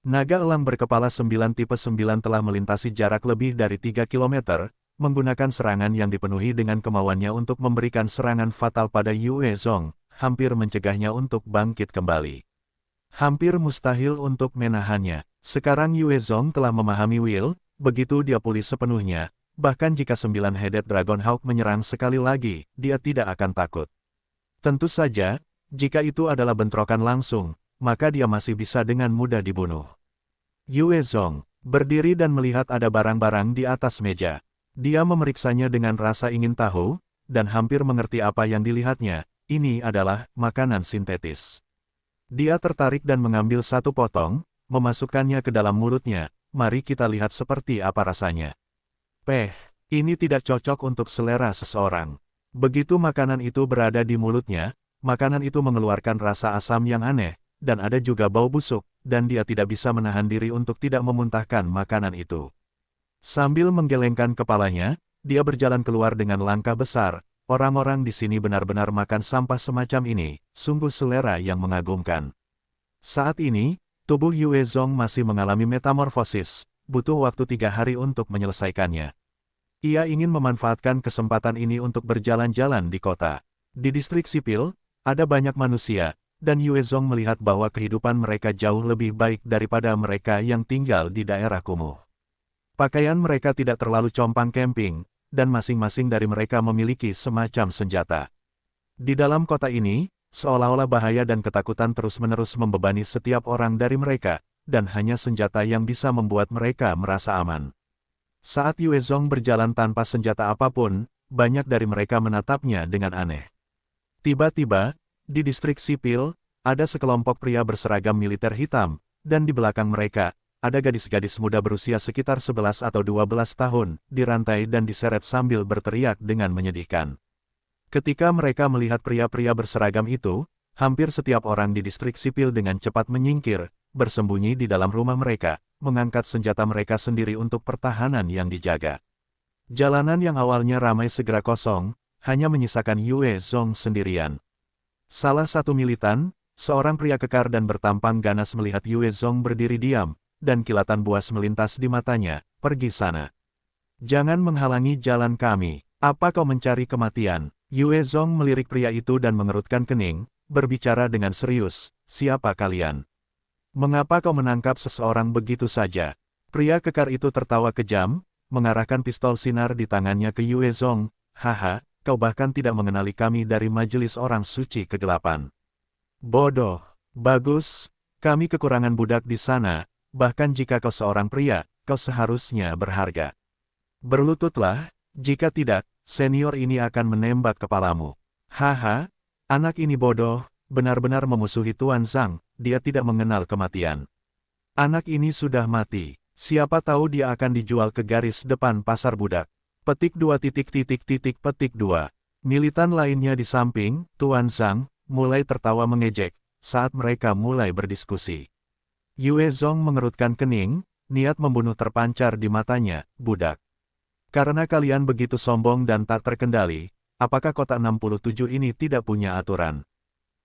Naga elang berkepala 9 tipe 9 telah melintasi jarak lebih dari 3 km, menggunakan serangan yang dipenuhi dengan kemauannya untuk memberikan serangan fatal pada Yue Zong, hampir mencegahnya untuk bangkit kembali. Hampir mustahil untuk menahannya. Sekarang Yue Zong telah memahami Will, begitu dia pulih sepenuhnya, bahkan jika 9-headed Dragon Hawk menyerang sekali lagi, dia tidak akan takut. Tentu saja, jika itu adalah bentrokan langsung, maka dia masih bisa dengan mudah dibunuh. Yue Zong berdiri dan melihat ada barang-barang di atas meja. Dia memeriksanya dengan rasa ingin tahu, dan hampir mengerti apa yang dilihatnya. Ini adalah makanan sintetis. Dia tertarik dan mengambil satu potong, memasukkannya ke dalam mulutnya. Mari kita lihat seperti apa rasanya. Ini tidak cocok untuk selera seseorang. Begitu makanan itu berada di mulutnya, makanan itu mengeluarkan rasa asam yang aneh, dan ada juga bau busuk, dan dia tidak bisa menahan diri untuk tidak memuntahkan makanan itu. Sambil menggelengkan kepalanya, dia berjalan keluar dengan langkah besar. Orang-orang di sini benar-benar makan sampah semacam ini, sungguh selera yang mengagumkan. Saat ini, tubuh Yue Zong masih mengalami metamorfosis, butuh waktu 3 hari untuk menyelesaikannya. Ia ingin memanfaatkan kesempatan ini untuk berjalan-jalan di kota. Di distrik sipil, ada banyak manusia, dan Yue Zong melihat bahwa kehidupan mereka jauh lebih baik daripada mereka yang tinggal di daerah kumuh. Pakaian mereka tidak terlalu compang camping, dan masing-masing dari mereka memiliki semacam senjata. Di dalam kota ini, seolah-olah bahaya dan ketakutan terus-menerus membebani setiap orang dari mereka, dan hanya senjata yang bisa membuat mereka merasa aman. Saat Yue Zong berjalan tanpa senjata apapun, banyak dari mereka menatapnya dengan aneh. Tiba-tiba, di distrik sipil, ada sekelompok pria berseragam militer hitam, dan di belakang mereka, ada gadis-gadis muda berusia sekitar 11 atau 12 tahun, dirantai dan diseret sambil berteriak dengan menyedihkan. Ketika mereka melihat pria-pria berseragam itu, hampir setiap orang di distrik sipil dengan cepat menyingkir, bersembunyi di dalam rumah mereka, mengangkat senjata mereka sendiri untuk pertahanan yang dijaga. Jalanan yang awalnya ramai segera kosong, hanya menyisakan Yue Zong sendirian. Salah satu militan, seorang pria kekar dan bertampang ganas melihat Yue Zong berdiri diam, dan kilatan buas melintas di matanya. Pergi sana. Jangan menghalangi jalan kami. Apa kau mencari kematian? Yue Zong melirik pria itu dan mengerutkan kening, berbicara dengan serius, siapa kalian? Mengapa kau menangkap seseorang begitu saja? Pria kekar itu tertawa kejam, mengarahkan pistol sinar di tangannya ke Yue Zong. Haha, kau bahkan tidak mengenali kami dari majelis orang suci kegelapan. Bodoh. Bagus, kami kekurangan budak di sana, bahkan jika kau seorang pria, kau seharusnya berharga. Berlututlah, jika tidak, senior ini akan menembak kepalamu. Haha, anak ini bodoh, benar-benar memusuhi Tuan Zhang, dia tidak mengenal kematian. Anak ini sudah mati, siapa tahu dia akan dijual ke garis depan pasar budak. Petik 2 petik 2. Militan lainnya di samping, Tuan Zhang, mulai tertawa mengejek, saat mereka mulai berdiskusi. Yue Zong mengerutkan kening, niat membunuh terpancar di matanya, budak. Karena kalian begitu sombong dan tak terkendali, apakah kota 67 ini tidak punya aturan?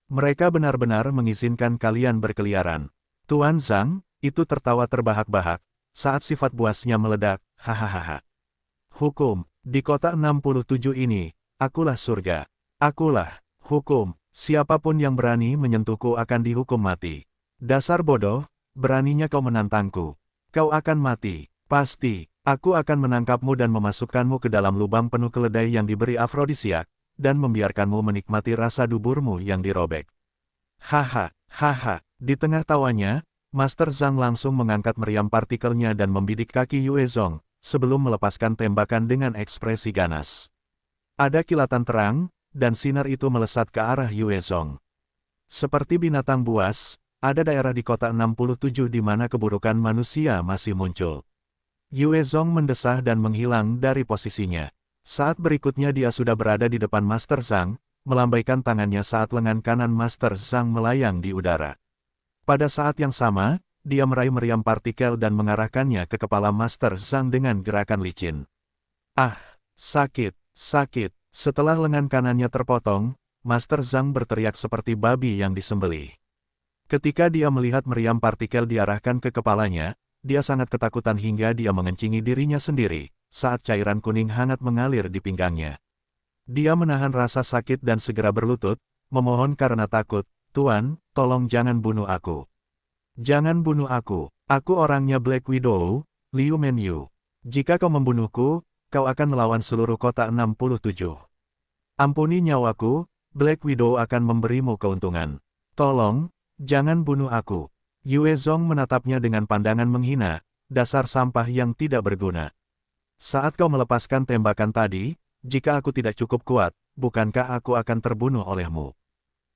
Mereka benar-benar mengizinkan kalian berkeliaran. Tuan Zhang, itu tertawa terbahak-bahak, saat sifat buasnya meledak, hahaha. Hukum, di kota 67 ini, akulah surga. Akulah, hukum, siapapun yang berani menyentuhku akan dihukum mati. Dasar bodoh, beraninya kau menantangku. Kau akan mati, pasti. Aku akan menangkapmu dan memasukkanmu ke dalam lubang penuh keledai yang diberi afrodisiak, dan membiarkanmu menikmati rasa duburmu yang dirobek. Haha, haha, di tengah tawanya, Master Zhang langsung mengangkat meriam partikelnya dan membidik kaki Yue Zong, sebelum melepaskan tembakan dengan ekspresi ganas. Ada kilatan terang, dan sinar itu melesat ke arah Yue Zong. Seperti binatang buas, ada daerah di kota 67 di mana keburukan manusia masih muncul. Yue Zong mendesah dan menghilang dari posisinya. Saat berikutnya dia sudah berada di depan Master Zhang, melambaikan tangannya saat lengan kanan Master Zhang melayang di udara. Pada saat yang sama, dia meraih meriam partikel dan mengarahkannya ke kepala Master Zhang dengan gerakan licin. Ah, sakit, sakit. Setelah lengan kanannya terpotong, Master Zhang berteriak seperti babi yang disembelih. Ketika dia melihat meriam partikel diarahkan ke kepalanya, dia sangat ketakutan hingga dia mengencingi dirinya sendiri, saat cairan kuning hangat mengalir di pinggangnya. Dia menahan rasa sakit dan segera berlutut, memohon karena takut, Tuan, tolong jangan bunuh aku. Jangan bunuh aku orangnya Black Widow, Liu Menyu. Jika kau membunuhku, kau akan melawan seluruh kota 67. Ampuni nyawaku, Black Widow akan memberimu keuntungan. Tolong, jangan bunuh aku. Yue Zong menatapnya dengan pandangan menghina, dasar sampah yang tidak berguna. Saat kau melepaskan tembakan tadi, jika aku tidak cukup kuat, bukankah aku akan terbunuh olehmu?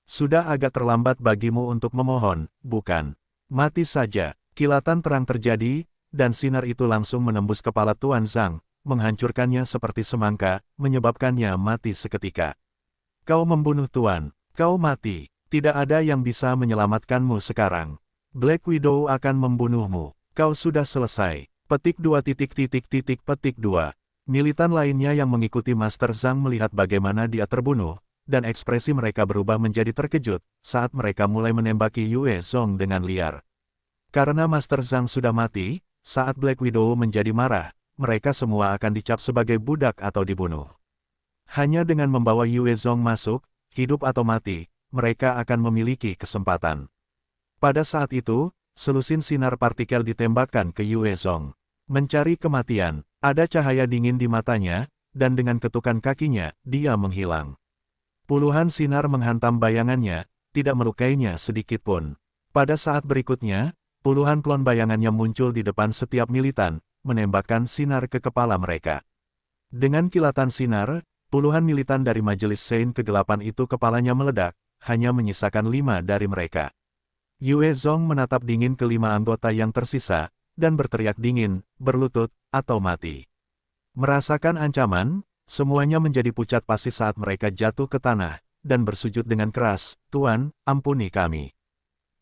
Sudah agak terlambat bagimu untuk memohon, bukan? Mati saja. Kilatan terang terjadi, dan sinar itu langsung menembus kepala Tuan Zhang, menghancurkannya seperti semangka, menyebabkannya mati seketika. Kau membunuh Tuan, kau mati. Tidak ada yang bisa menyelamatkanmu sekarang. Black Widow akan membunuhmu. Kau sudah selesai. Petik 2 petik 2. Militan lainnya yang mengikuti Master Zhang melihat bagaimana dia terbunuh, dan ekspresi mereka berubah menjadi terkejut, saat mereka mulai menembaki Yue Zong dengan liar. Karena Master Zhang sudah mati, saat Black Widow menjadi marah, mereka semua akan dicap sebagai budak atau dibunuh. Hanya dengan membawa Yue Zong masuk, hidup atau mati, mereka akan memiliki kesempatan. Pada saat itu, selusin sinar partikel ditembakkan ke Yue Zong. Mencari kematian, ada cahaya dingin di matanya, dan dengan ketukan kakinya, dia menghilang. Puluhan sinar menghantam bayangannya, tidak melukainya sedikit pun. Pada saat berikutnya, puluhan klon bayangannya muncul di depan setiap militan, menembakkan sinar ke kepala mereka. Dengan kilatan sinar, puluhan militan dari Majelis Sein Kegelapan itu kepalanya meledak, hanya menyisakan 5 dari mereka. Yue Zong menatap dingin kelima anggota yang tersisa, dan berteriak dingin, berlutut, atau mati. Merasakan ancaman, semuanya menjadi pucat pasi saat mereka jatuh ke tanah, dan bersujud dengan keras, Tuan, ampuni kami.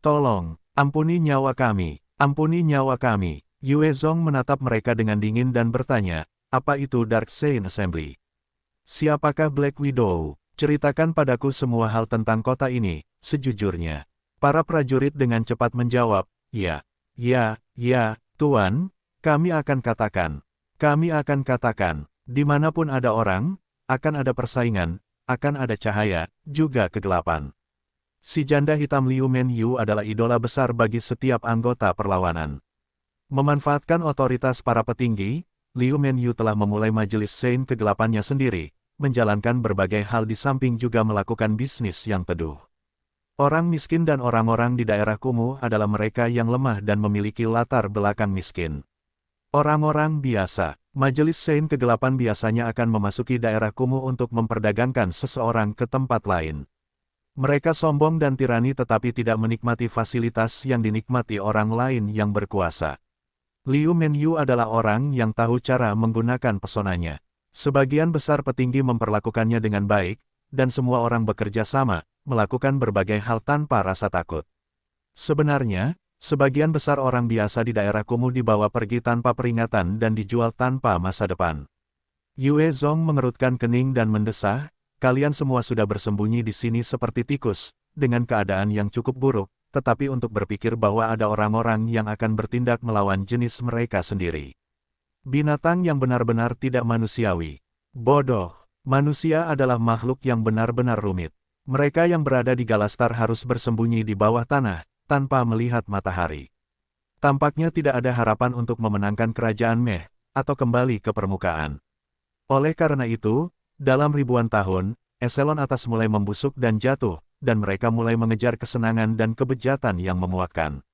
Tolong, ampuni nyawa kami, ampuni nyawa kami. Yue Zong menatap mereka dengan dingin dan bertanya, apa itu Dark Sein Assembly? Siapakah Black Widow? Ceritakan padaku semua hal tentang kota ini, sejujurnya. Para prajurit dengan cepat menjawab, ya, Tuan, kami akan katakan. Kami akan katakan, dimanapun ada orang, akan ada persaingan, akan ada cahaya, juga kegelapan. Si janda hitam Liu Menyu adalah idola besar bagi setiap anggota perlawanan. Memanfaatkan otoritas para petinggi, Liu Menyu telah memulai majelis Sein kegelapannya sendiri, menjalankan berbagai hal di samping juga melakukan bisnis yang teduh. Orang miskin dan orang-orang di daerah kumuh adalah mereka yang lemah dan memiliki latar belakang miskin. Orang-orang biasa, majelis Sein kegelapan biasanya akan memasuki daerah kumuh untuk memperdagangkan seseorang ke tempat lain. Mereka sombong dan tirani tetapi tidak menikmati fasilitas yang dinikmati orang lain yang berkuasa. Liu Menyu adalah orang yang tahu cara menggunakan pesonanya. Sebagian besar petinggi memperlakukannya dengan baik, dan semua orang bekerja sama, melakukan berbagai hal tanpa rasa takut. Sebenarnya, sebagian besar orang biasa di daerah kumuh dibawa pergi tanpa peringatan dan dijual tanpa masa depan. Yue Zong mengerutkan kening dan mendesah, kalian semua sudah bersembunyi di sini seperti tikus, dengan keadaan yang cukup buruk, tetapi untuk berpikir bahwa ada orang-orang yang akan bertindak melawan jenis mereka sendiri. Binatang yang benar-benar tidak manusiawi. Bodoh. Manusia adalah makhluk yang benar-benar rumit. Mereka yang berada di Galastar harus bersembunyi di bawah tanah, tanpa melihat matahari. Tampaknya tidak ada harapan untuk memenangkan kerajaan Meh, atau kembali ke permukaan. Oleh karena itu, dalam ribuan tahun, eselon atas mulai membusuk dan jatuh, dan mereka mulai mengejar kesenangan dan kebejatan yang memuakkan.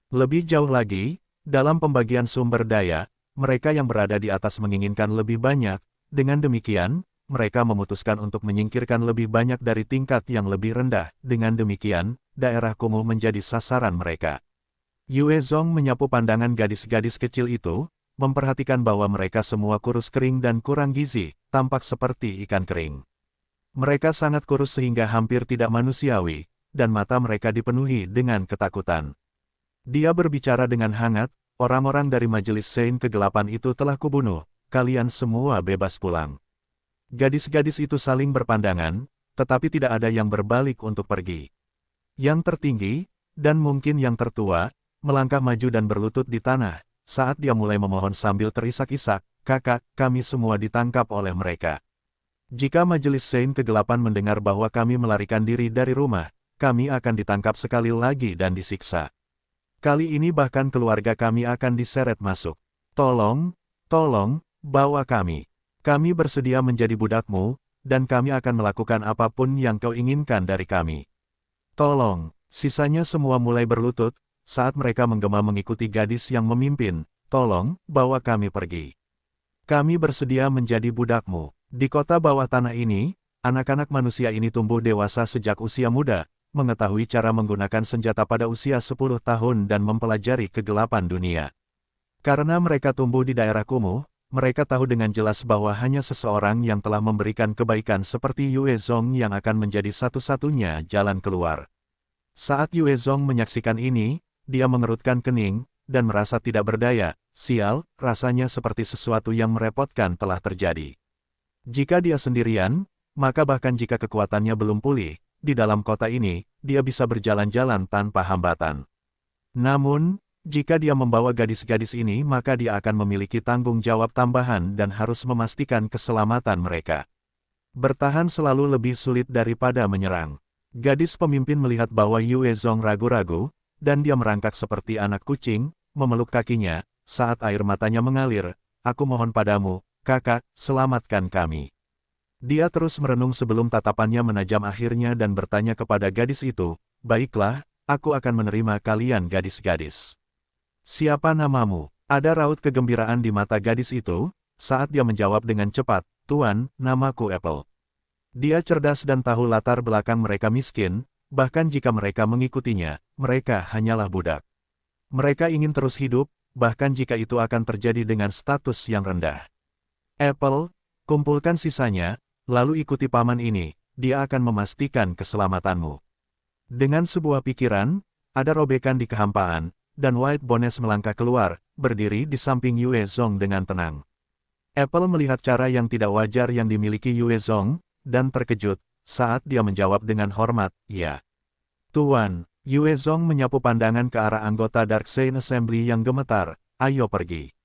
Lebih jauh lagi, dalam pembagian sumber daya, mereka yang berada di atas menginginkan lebih banyak, dengan demikian, mereka memutuskan untuk menyingkirkan lebih banyak dari tingkat yang lebih rendah. Dengan demikian, daerah kumuh menjadi sasaran mereka. Yue Zong menyapu pandangan gadis-gadis kecil itu, memperhatikan bahwa mereka semua kurus kering dan kurang gizi, tampak seperti ikan kering. Mereka sangat kurus sehingga hampir tidak manusiawi, dan mata mereka dipenuhi dengan ketakutan. Dia berbicara dengan hangat, orang-orang dari majelis Sein kegelapan itu telah kubunuh, kalian semua bebas pulang. Gadis-gadis itu saling berpandangan, tetapi tidak ada yang berbalik untuk pergi. Yang tertinggi, dan mungkin yang tertua, melangkah maju dan berlutut di tanah, saat dia mulai memohon sambil terisak-isak, kakak, kami semua ditangkap oleh mereka. Jika majelis Sein kegelapan mendengar bahwa kami melarikan diri dari rumah, kami akan ditangkap sekali lagi dan disiksa. Kali ini bahkan keluarga kami akan diseret masuk. Tolong, bawa kami. Kami bersedia menjadi budakmu, dan kami akan melakukan apapun yang kau inginkan dari kami. Tolong, sisanya semua mulai berlutut, saat mereka menggema mengikuti gadis yang memimpin, tolong, bawa kami pergi. Kami bersedia menjadi budakmu. Di kota bawah tanah ini, anak-anak manusia ini tumbuh dewasa sejak usia muda, mengetahui cara menggunakan senjata pada usia 10 tahun dan mempelajari kegelapan dunia. Karena mereka tumbuh di daerah kumuh, mereka tahu dengan jelas bahwa hanya seseorang yang telah memberikan kebaikan seperti Yue Zong yang akan menjadi satu-satunya jalan keluar. Saat Yue Zong menyaksikan ini, dia mengerutkan kening, dan merasa tidak berdaya. Sial, rasanya seperti sesuatu yang merepotkan telah terjadi. Jika dia sendirian, maka bahkan jika kekuatannya belum pulih, di dalam kota ini, dia bisa berjalan-jalan tanpa hambatan. Namun, jika dia membawa gadis-gadis ini maka dia akan memiliki tanggung jawab tambahan dan harus memastikan keselamatan mereka. Bertahan selalu lebih sulit daripada menyerang. Gadis pemimpin melihat bahwa Yue Zong ragu-ragu, dan dia merangkak seperti anak kucing, memeluk kakinya, saat air matanya mengalir, aku mohon padamu, kakak, selamatkan kami. Dia terus merenung sebelum tatapannya menajam akhirnya dan bertanya kepada gadis itu, baiklah, aku akan menerima kalian gadis-gadis. Siapa namamu? Ada raut kegembiraan di mata gadis itu, saat dia menjawab dengan cepat, Tuan, namaku Apple. Dia cerdas dan tahu latar belakang mereka miskin, bahkan jika mereka mengikutinya, mereka hanyalah budak. Mereka ingin terus hidup, bahkan jika itu akan terjadi dengan status yang rendah. Apple, kumpulkan sisanya, lalu ikuti paman ini, dia akan memastikan keselamatanmu. Dengan sebuah pikiran, ada robekan di kehampaan, dan White Bones melangkah keluar, berdiri di samping Yue Zong dengan tenang. Apple melihat cara yang tidak wajar yang dimiliki Yue Zong, dan terkejut, saat dia menjawab dengan hormat, ya. Tuan, Yue Zong menyapu pandangan ke arah anggota Dark Sein Assembly yang gemetar, ayo pergi.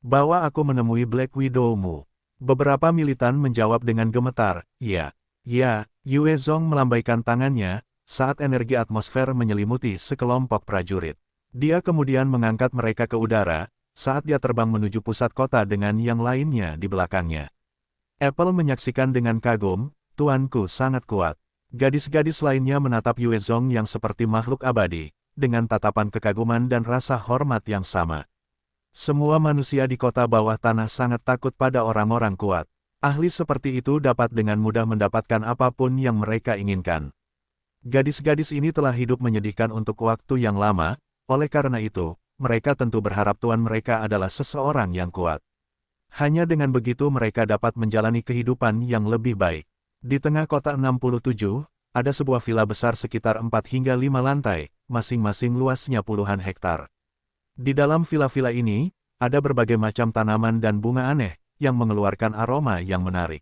Bawa aku menemui Black Widow-mu. Beberapa militan menjawab dengan gemetar, "Ya, ya." Yue Zong melambaikan tangannya, saat energi atmosfer menyelimuti sekelompok prajurit. Dia kemudian mengangkat mereka ke udara, saat dia terbang menuju pusat kota dengan yang lainnya di belakangnya. Apple menyaksikan dengan kagum, "Tuanku sangat kuat." Gadis-gadis lainnya menatap Yue Zong yang seperti makhluk abadi, dengan tatapan kekaguman dan rasa hormat yang sama. Semua manusia di kota bawah tanah sangat takut pada orang-orang kuat. Ahli seperti itu dapat dengan mudah mendapatkan apapun yang mereka inginkan. Gadis-gadis ini telah hidup menyedihkan untuk waktu yang lama, oleh karena itu, mereka tentu berharap tuan mereka adalah seseorang yang kuat. Hanya dengan begitu mereka dapat menjalani kehidupan yang lebih baik. Di tengah kota 67, ada sebuah villa besar sekitar 4 hingga 5 lantai, masing-masing luasnya puluhan hektar. Di dalam villa-villa ini, ada berbagai macam tanaman dan bunga aneh, yang mengeluarkan aroma yang menarik.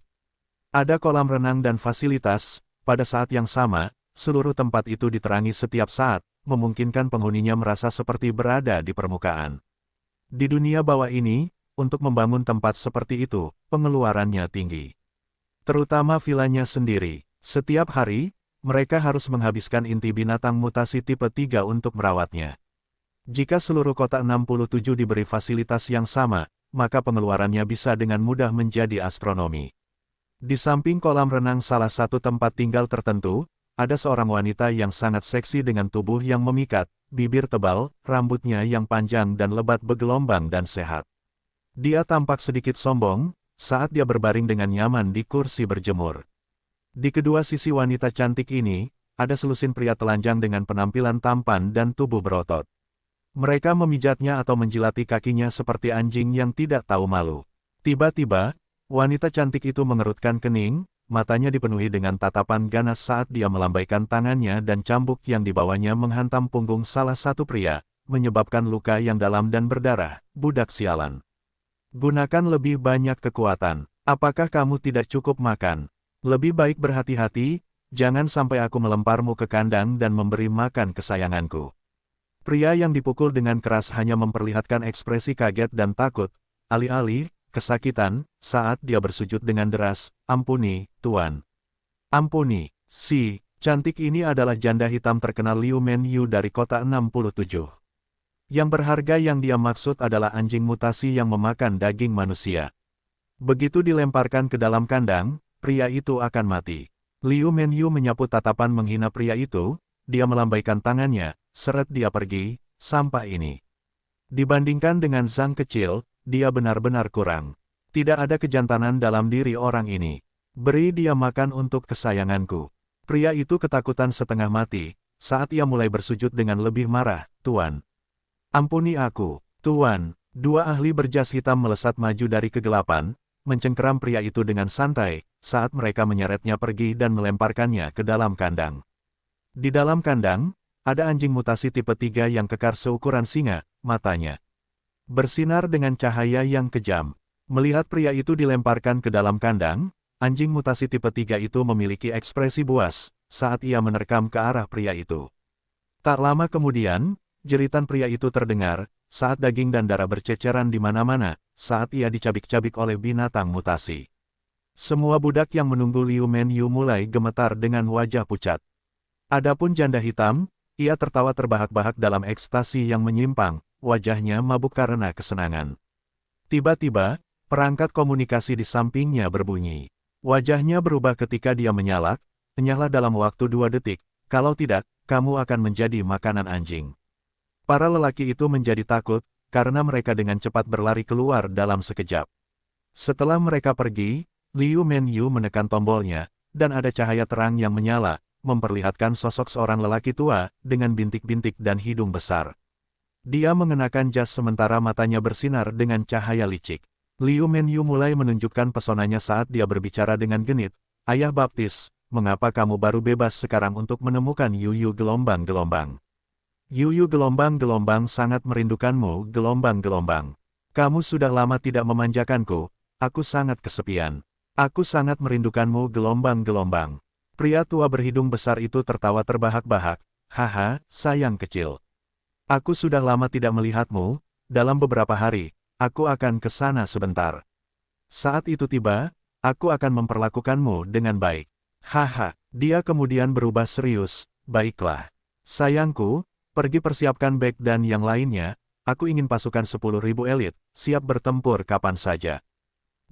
Ada kolam renang dan fasilitas, pada saat yang sama, seluruh tempat itu diterangi setiap saat, memungkinkan penghuninya merasa seperti berada di permukaan. Di dunia bawah ini, untuk membangun tempat seperti itu, pengeluarannya tinggi. Terutama villanya sendiri. Setiap hari, mereka harus menghabiskan inti binatang mutasi tipe 3 untuk merawatnya. Jika seluruh kota 67 diberi fasilitas yang sama, maka pengeluarannya bisa dengan mudah menjadi astronomi. Di samping kolam renang salah satu tempat tinggal tertentu, ada seorang wanita yang sangat seksi dengan tubuh yang memikat, bibir tebal, rambutnya yang panjang dan lebat bergelombang dan sehat. Dia tampak sedikit sombong, saat dia berbaring dengan nyaman di kursi berjemur. Di kedua sisi wanita cantik ini, ada selusin pria telanjang dengan penampilan tampan dan tubuh berotot. Mereka memijatnya atau menjilati kakinya seperti anjing yang tidak tahu malu. Tiba-tiba, wanita cantik itu mengerutkan kening, matanya dipenuhi dengan tatapan ganas saat dia melambaikan tangannya dan cambuk yang dibawanya menghantam punggung salah satu pria, menyebabkan luka yang dalam dan berdarah. "Budak sialan. Gunakan lebih banyak kekuatan. Apakah kamu tidak cukup makan? Lebih baik berhati-hati, jangan sampai aku melemparmu ke kandang dan memberi makan kesayanganku." Pria yang dipukul dengan keras hanya memperlihatkan ekspresi kaget dan takut, alih-alih kesakitan, saat dia bersujud dengan deras, "Ampuni, Tuan. Ampuni." Si cantik ini adalah janda hitam terkenal Liu Menyu dari kota 67. Yang berharga yang dia maksud adalah anjing mutasi yang memakan daging manusia. Begitu dilemparkan ke dalam kandang, pria itu akan mati. Liu Menyu menyapu tatapan menghina pria itu, dia melambaikan tangannya, "Seret dia pergi, sampah ini." Dibandingkan dengan Zhang kecil, dia benar-benar kurang. Tidak ada kejantanan dalam diri orang ini. "Beri dia makan untuk kesayanganku." Pria itu ketakutan setengah mati, saat ia mulai bersujud dengan lebih marah, "Tuan. Ampuni aku, Tuan." Dua ahli berjas hitam melesat maju dari kegelapan, mencengkeram pria itu dengan santai, saat mereka menyeretnya pergi dan melemparkannya ke dalam kandang. Di dalam kandang, ada anjing mutasi tipe 3 yang kekar seukuran singa, matanya bersinar dengan cahaya yang kejam. Melihat pria itu dilemparkan ke dalam kandang, anjing mutasi tipe 3 itu memiliki ekspresi buas, saat ia menerkam ke arah pria itu. Tak lama kemudian, jeritan pria itu terdengar, saat daging dan darah berceceran di mana-mana, saat ia dicabik-cabik oleh binatang mutasi. Semua budak yang menunggu Liu Menyu mulai gemetar dengan wajah pucat. Adapun janda hitam, ia tertawa terbahak-bahak dalam ekstasi yang menyimpang, wajahnya mabuk karena kesenangan. Tiba-tiba, perangkat komunikasi di sampingnya berbunyi. Wajahnya berubah ketika dia menyalak, "Nyala dalam waktu 2 detik, kalau tidak, kamu akan menjadi makanan anjing." Para lelaki itu menjadi takut, karena mereka dengan cepat berlari keluar dalam sekejap. Setelah mereka pergi, Liu Menyu menekan tombolnya, dan ada cahaya terang yang menyala, memperlihatkan sosok seorang lelaki tua, dengan bintik-bintik dan hidung besar. Dia mengenakan jas sementara matanya bersinar dengan cahaya licik. Liu Menyu mulai menunjukkan pesonanya saat dia berbicara dengan genit, "Ayah baptis, mengapa kamu baru bebas sekarang untuk menemukan Yuyu gelombang-gelombang? Yuyu gelombang-gelombang sangat merindukanmu, gelombang-gelombang. Kamu sudah lama tidak memanjakanku, aku sangat kesepian. Aku sangat merindukanmu, gelombang-gelombang." Pria tua berhidung besar itu tertawa terbahak-bahak, "Haha, sayang kecil. Aku sudah lama tidak melihatmu, dalam beberapa hari, aku akan ke sana sebentar." Saat itu tiba, aku akan memperlakukanmu dengan baik. Haha, dia kemudian berubah serius, baiklah. Sayangku, pergi persiapkan bag dan yang lainnya, aku ingin pasukan 10.000 elit, siap bertempur kapan saja.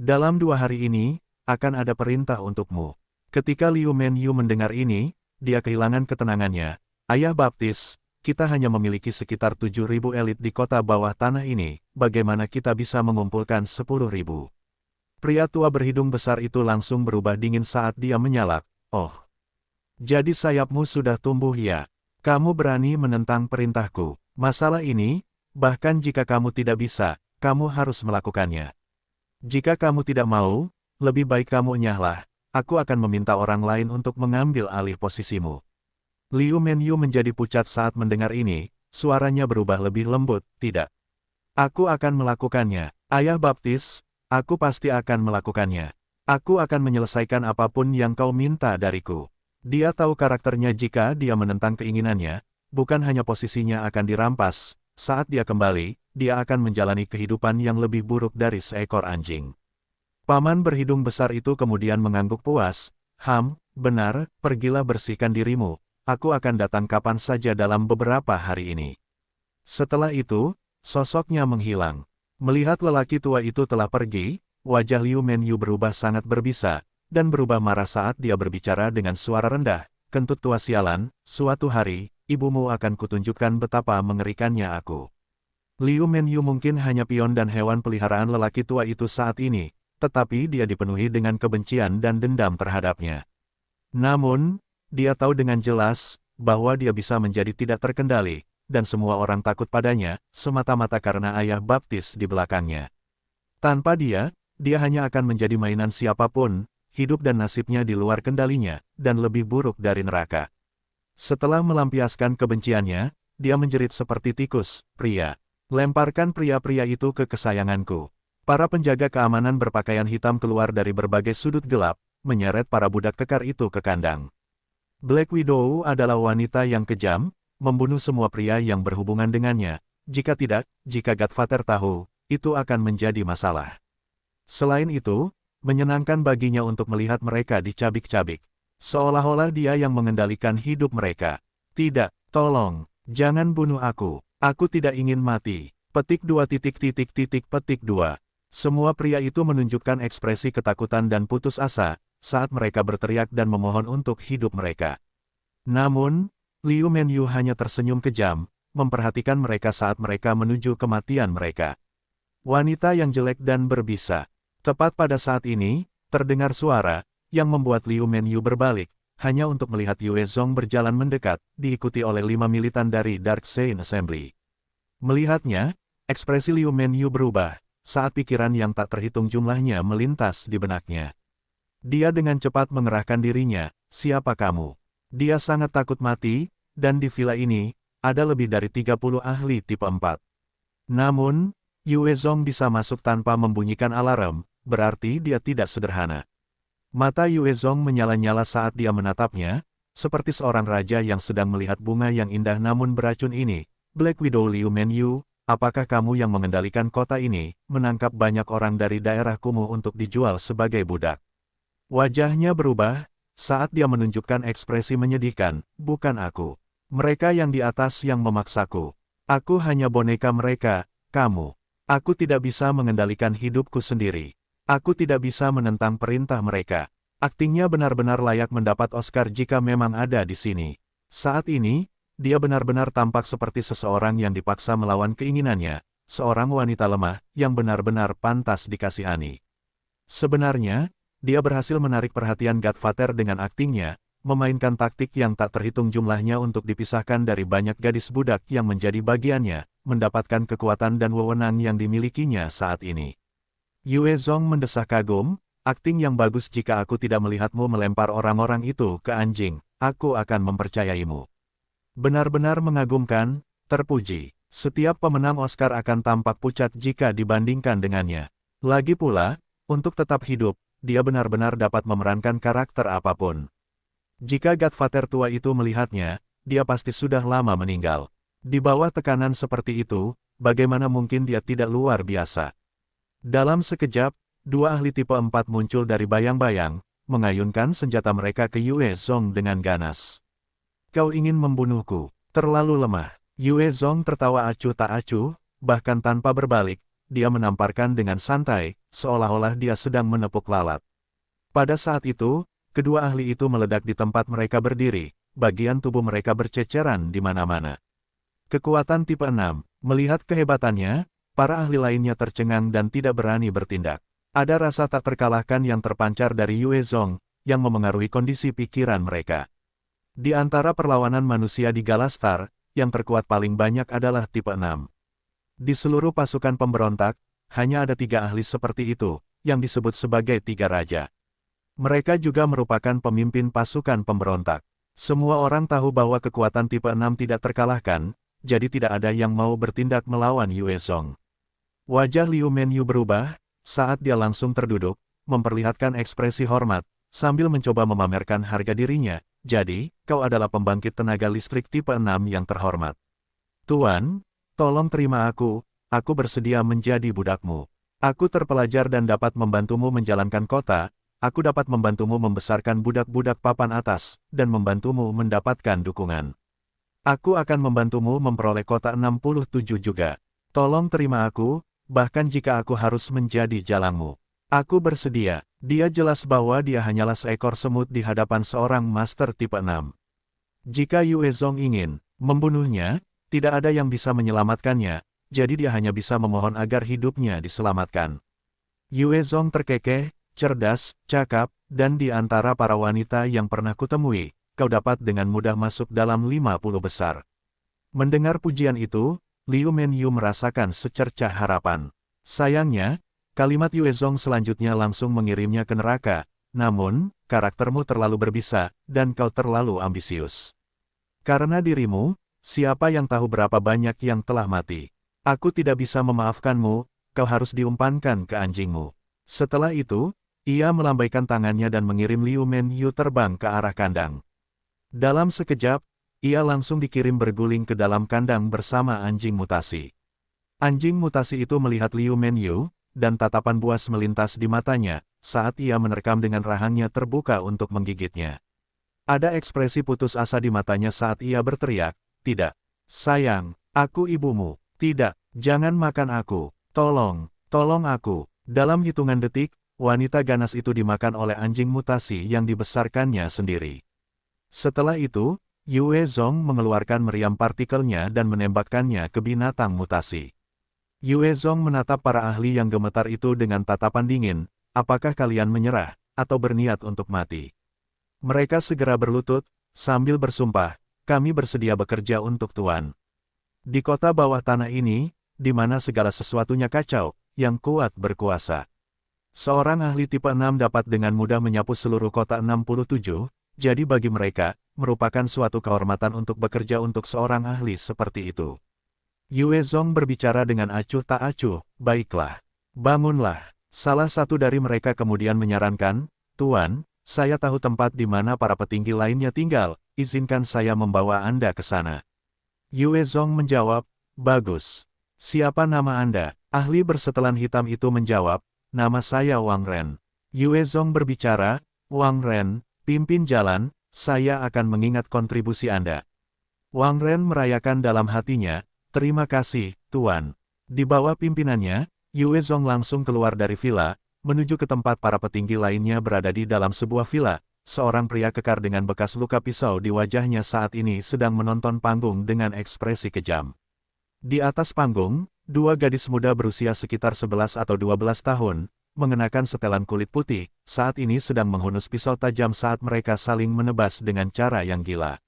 Dalam 2 hari ini, akan ada perintah untukmu. Ketika Liu Menyu mendengar ini, dia kehilangan ketenangannya. Ayah Baptis, kita hanya memiliki sekitar 7.000 elit di kota bawah tanah ini, bagaimana kita bisa mengumpulkan 10.000? Pria tua berhidung besar itu langsung berubah dingin saat dia menyalak. Oh, jadi sayapmu sudah tumbuh ya? Kamu berani menentang perintahku. Masalah ini, bahkan jika kamu tidak bisa, kamu harus melakukannya. Jika kamu tidak mau, lebih baik kamu enyahlah. Aku akan meminta orang lain untuk mengambil alih posisimu. Liu Menyu menjadi pucat saat mendengar ini, suaranya berubah lebih lembut, tidak. Aku akan melakukannya. Ayah Baptis, aku pasti akan melakukannya. Aku akan menyelesaikan apapun yang kau minta dariku. Dia tahu karakternya jika dia menentang keinginannya, bukan hanya posisinya akan dirampas, saat dia kembali, dia akan menjalani kehidupan yang lebih buruk dari seekor anjing. Paman berhidung besar itu kemudian mengangguk puas, benar, pergilah bersihkan dirimu, aku akan datang kapan saja dalam beberapa hari ini. Setelah itu, sosoknya menghilang. Melihat lelaki tua itu telah pergi, wajah Liu Menyu berubah sangat berbisa, dan berubah marah saat dia berbicara dengan suara rendah, kentut tua sialan, suatu hari, ibumu akan kutunjukkan betapa mengerikannya aku. Liu Menyu mungkin hanya pion dan hewan peliharaan lelaki tua itu saat ini, tetapi dia dipenuhi dengan kebencian dan dendam terhadapnya. Namun, dia tahu dengan jelas, bahwa dia bisa menjadi tidak terkendali, dan semua orang takut padanya, semata-mata karena ayah Baptis di belakangnya. Tanpa dia hanya akan menjadi mainan siapapun, hidup dan nasibnya di luar kendalinya, dan lebih buruk dari neraka. Setelah melampiaskan kebenciannya, dia menjerit seperti tikus, pria. Lemparkan pria-pria itu ke kesayanganku. Para penjaga keamanan berpakaian hitam keluar dari berbagai sudut gelap, menyeret para budak kekar itu ke kandang. Black Widow adalah wanita yang kejam, membunuh semua pria yang berhubungan dengannya. Jika tidak, jika Godfather tahu, itu akan menjadi masalah. Selain itu, menyenangkan baginya untuk melihat mereka dicabik-cabik. Seolah-olah dia yang mengendalikan hidup mereka. Tidak, tolong, jangan bunuh aku. Aku tidak ingin mati. Petik 2 petik 2. Semua pria itu menunjukkan ekspresi ketakutan dan putus asa, saat mereka berteriak dan memohon untuk hidup mereka. Namun, Liu Menyu hanya tersenyum kejam, memperhatikan mereka saat mereka menuju kematian mereka. Wanita yang jelek dan berbisa. Tepat pada saat ini, terdengar suara, yang membuat Liu Menyu berbalik, hanya untuk melihat Yue Zong berjalan mendekat, diikuti oleh 5 militan dari Dark Saint Assembly. Melihatnya, ekspresi Liu Menyu berubah, saat pikiran yang tak terhitung jumlahnya melintas di benaknya. Dia dengan cepat mengerahkan dirinya, siapa kamu? Dia sangat takut mati, dan di villa ini, ada lebih dari 30 ahli tipe 4. Namun, Yue Zong bisa masuk tanpa membunyikan alarm, berarti dia tidak sederhana. Mata Yue Zong menyala-nyala saat dia menatapnya, seperti seorang raja yang sedang melihat bunga yang indah namun beracun ini. Black Widow Liu Menyu, apakah kamu yang mengendalikan kota ini, menangkap banyak orang dari daerah kumuh untuk dijual sebagai budak? Wajahnya berubah, saat dia menunjukkan ekspresi menyedihkan, bukan aku. Mereka yang di atas yang memaksaku. Aku hanya boneka mereka, kamu. Aku tidak bisa mengendalikan hidupku sendiri. Aku tidak bisa menentang perintah mereka. Aktingnya benar-benar layak mendapat Oscar jika memang ada di sini. Saat ini, dia benar-benar tampak seperti seseorang yang dipaksa melawan keinginannya, seorang wanita lemah, yang benar-benar pantas dikasihani. Sebenarnya, dia berhasil menarik perhatian Godfather dengan aktingnya, memainkan taktik yang tak terhitung jumlahnya untuk dipisahkan dari banyak gadis budak yang menjadi bagiannya, mendapatkan kekuatan dan wewenang yang dimilikinya saat ini. Yue Zong mendesah kagum, akting yang bagus. Jika aku tidak melihatmu melempar orang-orang itu ke anjing, aku akan mempercayaimu. Benar-benar mengagumkan, terpuji. Setiap pemenang Oscar akan tampak pucat jika dibandingkan dengannya. Lagi pula, untuk tetap hidup, dia benar-benar dapat memerankan karakter apapun. Jika Godfather tua itu melihatnya, dia pasti sudah lama meninggal. Di bawah tekanan seperti itu, bagaimana mungkin dia tidak luar biasa? Dalam sekejap, dua ahli tipe 4 muncul dari bayang-bayang, mengayunkan senjata mereka ke Yue Zong dengan ganas. Kau ingin membunuhku? Terlalu lemah. Yue Zong tertawa acuh tak acuh, bahkan tanpa berbalik, dia menamparkan dengan santai, seolah-olah dia sedang menepuk lalat. Pada saat itu, kedua ahli itu meledak di tempat mereka berdiri, bagian tubuh mereka berceceran di mana-mana. Kekuatan tipe 6, melihat kehebatannya, para ahli lainnya tercengang dan tidak berani bertindak. Ada rasa tak terkalahkan yang terpancar dari Yue Zong, yang memengaruhi kondisi pikiran mereka. Di antara perlawanan manusia di Galastar, yang terkuat paling banyak adalah tipe 6. Di seluruh pasukan pemberontak, hanya ada 3 ahli seperti itu, yang disebut sebagai 3 raja. Mereka juga merupakan pemimpin pasukan pemberontak. Semua orang tahu bahwa kekuatan tipe 6 tidak terkalahkan, jadi tidak ada yang mau bertindak melawan Yue Zong. Wajah Liu Menyu berubah, saat dia langsung terduduk, memperlihatkan ekspresi hormat, sambil mencoba memamerkan harga dirinya. Jadi, kau adalah pembangkit tenaga listrik tipe 6 yang terhormat. Tuan, tolong terima aku bersedia menjadi budakmu. Aku terpelajar dan dapat membantumu menjalankan kota, aku dapat membantumu membesarkan budak-budak papan atas, dan membantumu mendapatkan dukungan. Aku akan membantumu memperoleh kota 67 juga. Tolong terima aku, bahkan jika aku harus menjadi jalangmu. Aku bersedia. Dia jelas bahwa dia hanyalah seekor semut di hadapan seorang master tipe 6. Jika Yue Zong ingin membunuhnya, tidak ada yang bisa menyelamatkannya, jadi dia hanya bisa memohon agar hidupnya diselamatkan. Yue Zong terkekeh, cerdas, cakap, dan di antara para wanita yang pernah kutemui, kau dapat dengan mudah masuk dalam 50 besar. Mendengar pujian itu, Liu Menyu merasakan secercah harapan. Sayangnya, kalimat Yue Zong selanjutnya langsung mengirimnya ke neraka, namun, karaktermu terlalu berbisa, dan kau terlalu ambisius. Karena dirimu, siapa yang tahu berapa banyak yang telah mati? Aku tidak bisa memaafkanmu, kau harus diumpankan ke anjingmu. Setelah itu, ia melambaikan tangannya dan mengirim Liu Menyu terbang ke arah kandang. Dalam sekejap, ia langsung dikirim berguling ke dalam kandang bersama anjing mutasi. Anjing mutasi itu melihat Liu Menyu, dan tatapan buas melintas di matanya, saat ia menerkam dengan rahangnya terbuka untuk menggigitnya. Ada ekspresi putus asa di matanya saat ia berteriak, "Tidak. Sayang, aku ibumu. Tidak, jangan makan aku. Tolong, tolong aku." Dalam hitungan detik, wanita ganas itu dimakan oleh anjing mutasi yang dibesarkannya sendiri. Setelah itu, Yue Zong mengeluarkan meriam partikelnya dan menembakkannya ke binatang mutasi. Yue Zong menatap para ahli yang gemetar itu dengan tatapan dingin, apakah kalian menyerah, atau berniat untuk mati? Mereka segera berlutut, sambil bersumpah, kami bersedia bekerja untuk Tuan. Di kota bawah tanah ini, di mana segala sesuatunya kacau, yang kuat berkuasa. Seorang ahli tipe 6 dapat dengan mudah menyapu seluruh kota 67, jadi bagi mereka, merupakan suatu kehormatan untuk bekerja untuk seorang ahli seperti itu. Yue Zong berbicara dengan acuh tak acuh, baiklah. Bangunlah. Salah satu dari mereka kemudian menyarankan, Tuan, saya tahu tempat di mana para petinggi lainnya tinggal, izinkan saya membawa Anda ke sana. Yue Zong menjawab, bagus. Siapa nama Anda? Ahli bersetelan hitam itu menjawab, nama saya Wang Ren. Yue Zong berbicara, Wang Ren, pimpin jalan, saya akan mengingat kontribusi Anda. Wang Ren merayakan dalam hatinya, terima kasih, Tuan. Di bawah pimpinannya, Yue Zong langsung keluar dari villa, menuju ke tempat para petinggi lainnya berada di dalam sebuah villa. Seorang pria kekar dengan bekas luka pisau di wajahnya saat ini sedang menonton panggung dengan ekspresi kejam. Di atas panggung, dua gadis muda berusia sekitar 11 atau 12 tahun, mengenakan setelan kulit putih, saat ini sedang menghunus pisau tajam saat mereka saling menebas dengan cara yang gila.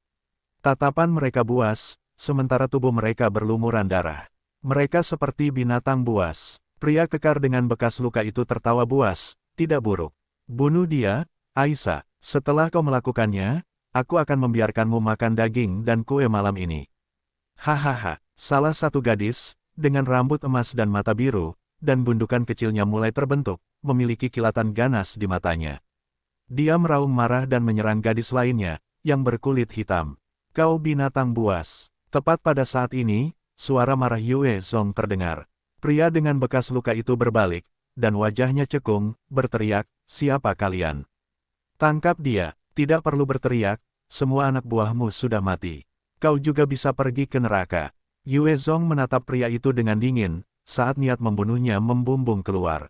Tatapan mereka buas, sementara tubuh mereka berlumuran darah. Mereka seperti binatang buas. Pria kekar dengan bekas luka itu tertawa buas, tidak buruk. Bunuh dia, Aisyah. Setelah kau melakukannya, aku akan membiarkanmu makan daging dan kue malam ini. Hahaha, salah satu gadis, dengan rambut emas dan mata biru, dan gundukan kecilnya mulai terbentuk, memiliki kilatan ganas di matanya. Dia meraung marah dan menyerang gadis lainnya, yang berkulit hitam. Kau binatang buas. Tepat pada saat ini, suara marah Yue Zong terdengar. Pria dengan bekas luka itu berbalik, dan wajahnya cekung, berteriak, "Siapa kalian? Tangkap dia, tidak perlu berteriak, semua anak buahmu sudah mati. Kau juga bisa pergi ke neraka." Yue Zong menatap pria itu dengan dingin, saat niat membunuhnya membumbung keluar.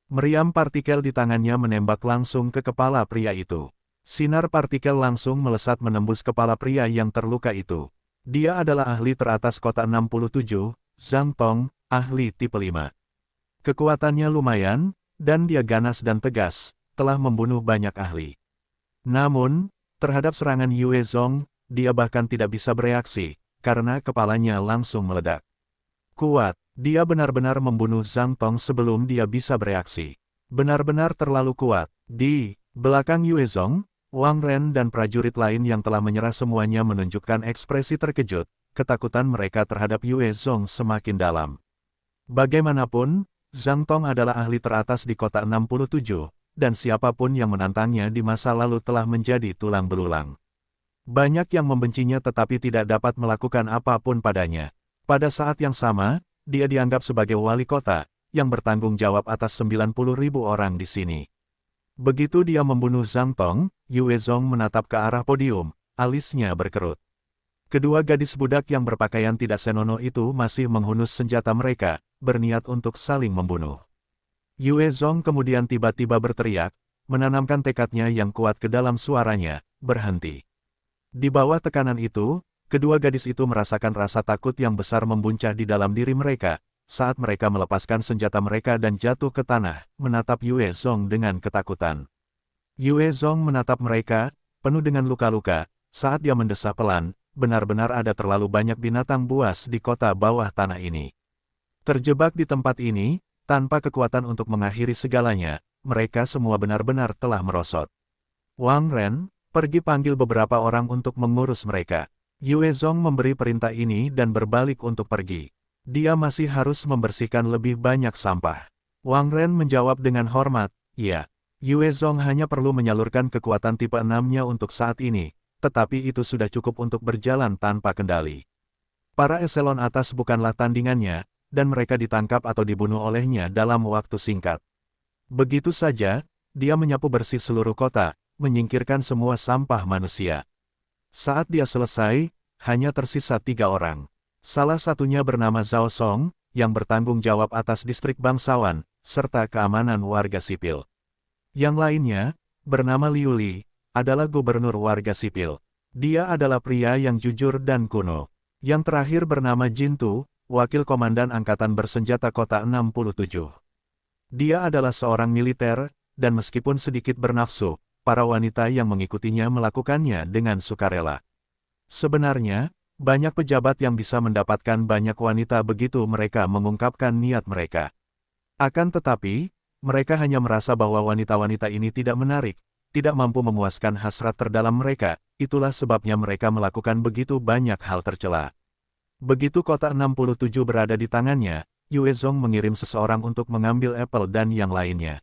Meriam partikel di tangannya menembak langsung ke kepala pria itu. Sinar partikel langsung melesat menembus kepala pria yang terluka itu. Dia adalah ahli teratas kota 67, Zhang Tong, ahli tipe 5. Kekuatannya lumayan, dan dia ganas dan tegas, telah membunuh banyak ahli. Namun, terhadap serangan Yue Zong, dia bahkan tidak bisa bereaksi, karena kepalanya langsung meledak. Kuat, dia benar-benar membunuh Zhang Tong sebelum dia bisa bereaksi. Benar-benar terlalu kuat. Di belakang Yue Zong, Wang Ren dan prajurit lain yang telah menyerah semuanya menunjukkan ekspresi terkejut, ketakutan mereka terhadap Yue Zong semakin dalam. Bagaimanapun, Zhang Tong adalah ahli teratas di kota 67, dan siapapun yang menantangnya di masa lalu telah menjadi tulang belulang. Banyak yang membencinya tetapi tidak dapat melakukan apapun padanya. Pada saat yang sama, dia dianggap sebagai wali kota, yang bertanggung jawab atas 90.000 orang di sini. Begitu dia membunuh Zhang Tong, Yue Zong menatap ke arah podium, alisnya berkerut. Kedua gadis budak yang berpakaian tidak senonoh itu masih menghunus senjata mereka, berniat untuk saling membunuh. Yue Zong kemudian tiba-tiba berteriak, menanamkan tekadnya yang kuat ke dalam suaranya, "Berhenti." Di bawah tekanan itu, kedua gadis itu merasakan rasa takut yang besar membuncah di dalam diri mereka, saat mereka melepaskan senjata mereka dan jatuh ke tanah, menatap Yue Zong dengan ketakutan. Yue Zong menatap mereka, penuh dengan luka-luka, saat dia mendesah pelan, benar-benar ada terlalu banyak binatang buas di kota bawah tanah ini. Terjebak di tempat ini, tanpa kekuatan untuk mengakhiri segalanya, mereka semua benar-benar telah merosot. Wang Ren, pergi panggil beberapa orang untuk mengurus mereka. Yue Zong memberi perintah ini dan berbalik untuk pergi. Dia masih harus membersihkan lebih banyak sampah. Wang Ren menjawab dengan hormat, "Iya." Yue Zong hanya perlu menyalurkan kekuatan tipe 6-nya untuk saat ini, tetapi itu sudah cukup untuk berjalan tanpa kendali. Para eselon atas bukanlah tandingannya, dan mereka ditangkap atau dibunuh olehnya dalam waktu singkat. Begitu saja, dia menyapu bersih seluruh kota, menyingkirkan semua sampah manusia. Saat dia selesai, hanya tersisa 3 orang. Salah satunya bernama Zhao Song, yang bertanggung jawab atas distrik bangsawan, serta keamanan warga sipil. Yang lainnya, bernama Liu Li, adalah gubernur warga sipil. Dia adalah pria yang jujur dan kuno. Yang terakhir bernama Jin Tu, wakil komandan angkatan bersenjata kota 67. Dia adalah seorang militer, dan meskipun sedikit bernafsu, para wanita yang mengikutinya melakukannya dengan sukarela. Sebenarnya, banyak pejabat yang bisa mendapatkan banyak wanita begitu mereka mengungkapkan niat mereka. Akan tetapi, mereka hanya merasa bahwa wanita-wanita ini tidak menarik, tidak mampu memuaskan hasrat terdalam mereka, itulah sebabnya mereka melakukan begitu banyak hal tercela. Begitu kota 67 berada di tangannya, Yue Zong mengirim seseorang untuk mengambil apel dan yang lainnya.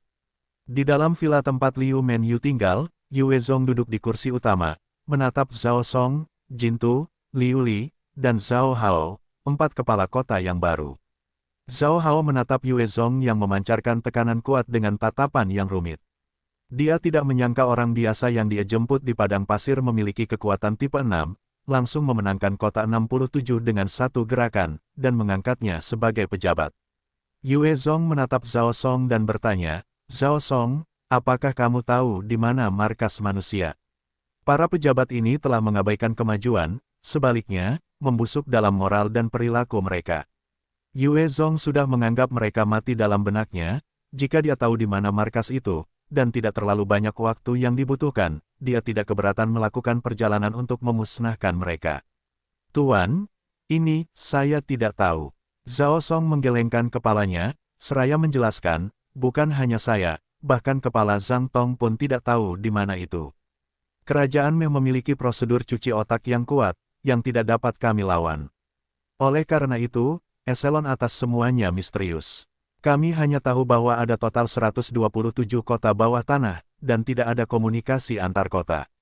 Di dalam villa tempat Liu Menyu tinggal, Yue Zong duduk di kursi utama, menatap Zhao Song, Jin Tu, Liu Li, dan Zhao Hao, 4 kepala kota yang baru. Zhao Hao menatap Yue Zong yang memancarkan tekanan kuat dengan tatapan yang rumit. Dia tidak menyangka orang biasa yang dia jemput di padang pasir memiliki kekuatan tipe 6, langsung memenangkan kota 67 dengan satu gerakan, dan mengangkatnya sebagai pejabat. Yue Zong menatap Zhao Song dan bertanya, "Zhao Song, apakah kamu tahu di mana markas manusia?" Para pejabat ini telah mengabaikan kemajuan, sebaliknya, membusuk dalam moral dan perilaku mereka. Yue Zong sudah menganggap mereka mati dalam benaknya, jika dia tahu di mana markas itu, dan tidak terlalu banyak waktu yang dibutuhkan, dia tidak keberatan melakukan perjalanan untuk memusnahkan mereka. "Tuan, ini, saya tidak tahu." Zhao Song menggelengkan kepalanya, seraya menjelaskan, "Bukan hanya saya, bahkan kepala Zhang Tong pun tidak tahu di mana itu. Kerajaan Mei memiliki prosedur cuci otak yang kuat, yang tidak dapat kami lawan. Oleh karena itu, eselon atas semuanya misterius. Kami hanya tahu bahwa ada total 127 kota bawah tanah, dan tidak ada komunikasi antar kota.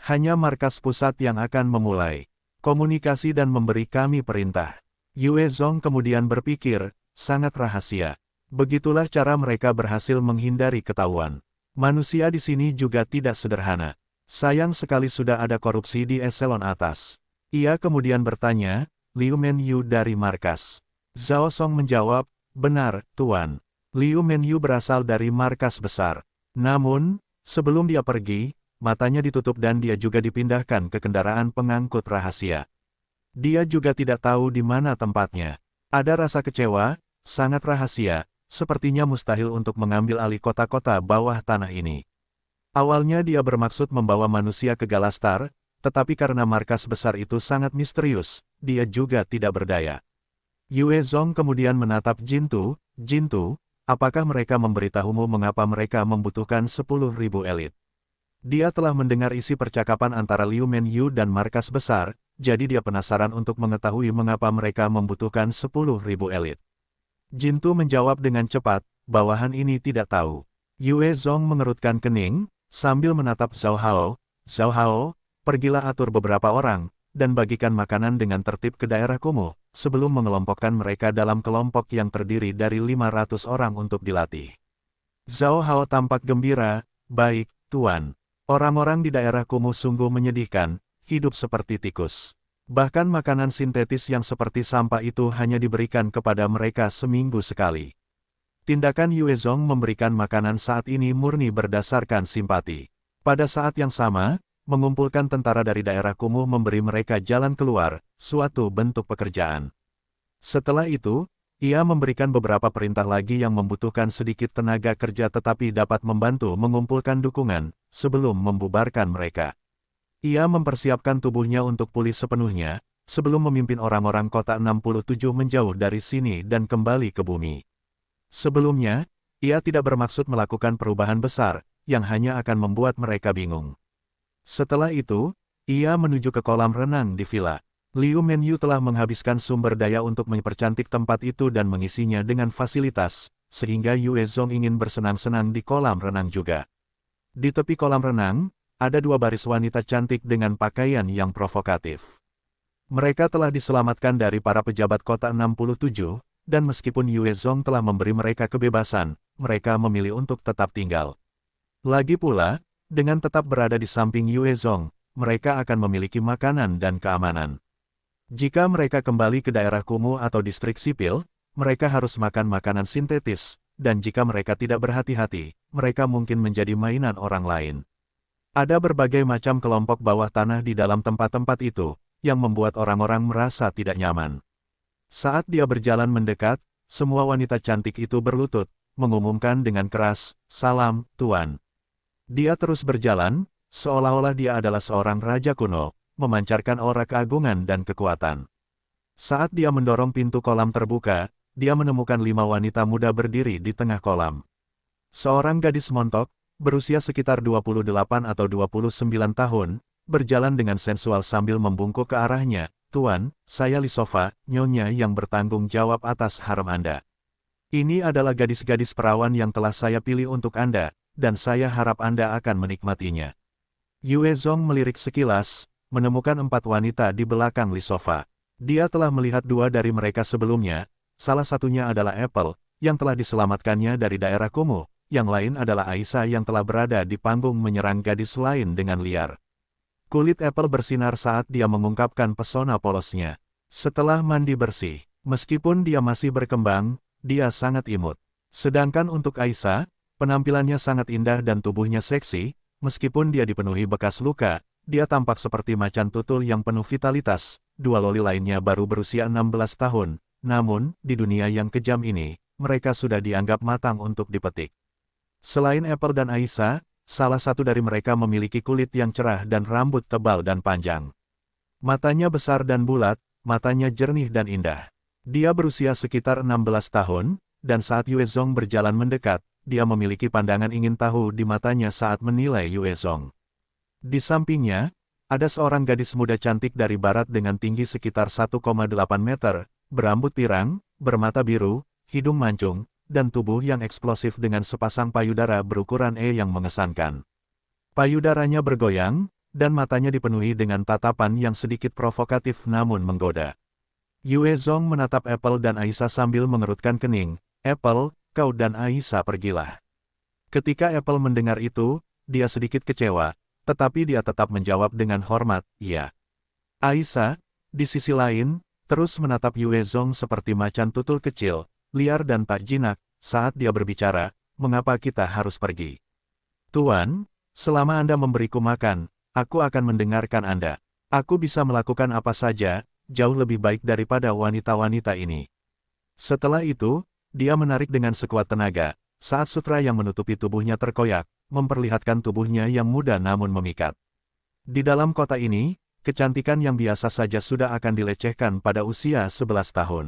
Hanya markas pusat yang akan memulai komunikasi dan memberi kami perintah." Yue Zong kemudian berpikir, sangat rahasia. Begitulah cara mereka berhasil menghindari ketahuan. Manusia di sini juga tidak sederhana. Sayang sekali sudah ada korupsi di eselon atas. Ia kemudian bertanya, Liu Menyu dari markas. Zhao Song menjawab, benar, Tuan. Liu Menyu berasal dari markas besar. Namun, sebelum dia pergi, matanya ditutup dan dia juga dipindahkan ke kendaraan pengangkut rahasia. Dia juga tidak tahu di mana tempatnya. Ada rasa kecewa, sangat rahasia, sepertinya mustahil untuk mengambil alih kota-kota bawah tanah ini. Awalnya dia bermaksud membawa manusia ke Galastar, tetapi karena markas besar itu sangat misterius, dia juga tidak berdaya. Yue Zong kemudian menatap Jintu, Jintu, apakah mereka memberitahumu mengapa mereka membutuhkan 10.000 elit? Dia telah mendengar isi percakapan antara Liu Menyu dan markas besar, jadi dia penasaran untuk mengetahui mengapa mereka membutuhkan 10.000 elit. Jintu menjawab dengan cepat, bawahan ini tidak tahu. Yue Zong mengerutkan kening, sambil menatap Zhao Hao. Zhao Hao, pergilah atur beberapa orang, dan bagikan makanan dengan tertib ke daerah kumuh, sebelum mengelompokkan mereka dalam kelompok yang terdiri dari 500 orang untuk dilatih. Zhao Hao tampak gembira, baik, Tuan. Orang-orang di daerah kumuh sungguh menyedihkan, hidup seperti tikus. Bahkan makanan sintetis yang seperti sampah itu hanya diberikan kepada mereka seminggu sekali. Tindakan Yue Zong memberikan makanan saat ini murni berdasarkan simpati. Pada saat yang sama, mengumpulkan tentara dari daerah kumuh memberi mereka jalan keluar, suatu bentuk pekerjaan. Setelah itu, ia memberikan beberapa perintah lagi yang membutuhkan sedikit tenaga kerja tetapi dapat membantu mengumpulkan dukungan, sebelum membubarkan mereka. Ia mempersiapkan tubuhnya untuk pulih sepenuhnya, sebelum memimpin orang-orang kota 67 menjauh dari sini dan kembali ke bumi. Sebelumnya, ia tidak bermaksud melakukan perubahan besar, yang hanya akan membuat mereka bingung. Setelah itu, ia menuju ke kolam renang di villa. Liu Menyu telah menghabiskan sumber daya untuk mempercantik tempat itu dan mengisinya dengan fasilitas, sehingga Yue Zong ingin bersenang-senang di kolam renang juga. Di tepi kolam renang, ada dua baris wanita cantik dengan pakaian yang provokatif. Mereka telah diselamatkan dari para pejabat kota 67, dan meskipun Yue Zong telah memberi mereka kebebasan, mereka memilih untuk tetap tinggal. Lagi pula, dengan tetap berada di samping Yue Zong, mereka akan memiliki makanan dan keamanan. Jika mereka kembali ke daerah kumuh atau distrik sipil, mereka harus makan makanan sintetis, dan jika mereka tidak berhati-hati, mereka mungkin menjadi mainan orang lain. Ada berbagai macam kelompok bawah tanah di dalam tempat-tempat itu, yang membuat orang-orang merasa tidak nyaman. Saat dia berjalan mendekat, semua wanita cantik itu berlutut, mengumumkan dengan keras, "Salam, Tuan." Dia terus berjalan, seolah-olah dia adalah seorang raja kuno, memancarkan aura keagungan dan kekuatan. Saat dia mendorong pintu kolam terbuka, dia menemukan 5 wanita muda berdiri di tengah kolam. Seorang gadis montok, berusia sekitar 28 atau 29 tahun, berjalan dengan sensual sambil membungkuk ke arahnya, "Tuan, saya Lisova, nyonya yang bertanggung jawab atas harem Anda. Ini adalah gadis-gadis perawan yang telah saya pilih untuk Anda, dan saya harap Anda akan menikmatinya." Yue Zong melirik sekilas, menemukan 4 wanita di belakang Lisova. Dia telah melihat 2 dari mereka sebelumnya, salah satunya adalah Apple, yang telah diselamatkannya dari daerah kumuh, yang lain adalah Aisyah yang telah berada di panggung menyerang gadis lain dengan liar. Kulit Apple bersinar saat dia mengungkapkan pesona polosnya. Setelah mandi bersih, meskipun dia masih berkembang, dia sangat imut. Sedangkan untuk Aisyah, penampilannya sangat indah dan tubuhnya seksi, meskipun dia dipenuhi bekas luka, dia tampak seperti macan tutul yang penuh vitalitas. 2 loli lainnya baru berusia 16 tahun, namun, di dunia yang kejam ini, mereka sudah dianggap matang untuk dipetik. Selain Apple dan Aisyah, salah satu dari mereka memiliki kulit yang cerah dan rambut tebal dan panjang. Matanya besar dan bulat, matanya jernih dan indah. Dia berusia sekitar 16 tahun, dan saat Yue Zong berjalan mendekat, dia memiliki pandangan ingin tahu di matanya saat menilai Yue Zong. Di sampingnya, ada seorang gadis muda cantik dari barat dengan tinggi sekitar 1,8 meter, berambut pirang, bermata biru, hidung mancung, dan tubuh yang eksplosif dengan sepasang payudara berukuran E yang mengesankan. Payudaranya bergoyang, dan matanya dipenuhi dengan tatapan yang sedikit provokatif namun menggoda. Yue Zong menatap Apple dan Aisyah sambil mengerutkan kening. "Apple, kau dan Aisyah pergilah. Ketika Apple mendengar itu, dia sedikit kecewa, tetapi dia tetap menjawab dengan hormat, iya. Aisyah, di sisi lain, terus menatap Yue Zong seperti macan tutul kecil, liar dan tak jinak, saat dia berbicara, mengapa kita harus pergi? Tuan, selama Anda memberiku makan, aku akan mendengarkan Anda. Aku bisa melakukan apa saja, jauh lebih baik daripada wanita-wanita ini. Setelah itu, dia menarik dengan sekuat tenaga, saat sutra yang menutupi tubuhnya terkoyak, memperlihatkan tubuhnya yang muda namun memikat. Di dalam kota ini, kecantikan yang biasa saja sudah akan dilecehkan pada usia 11 tahun.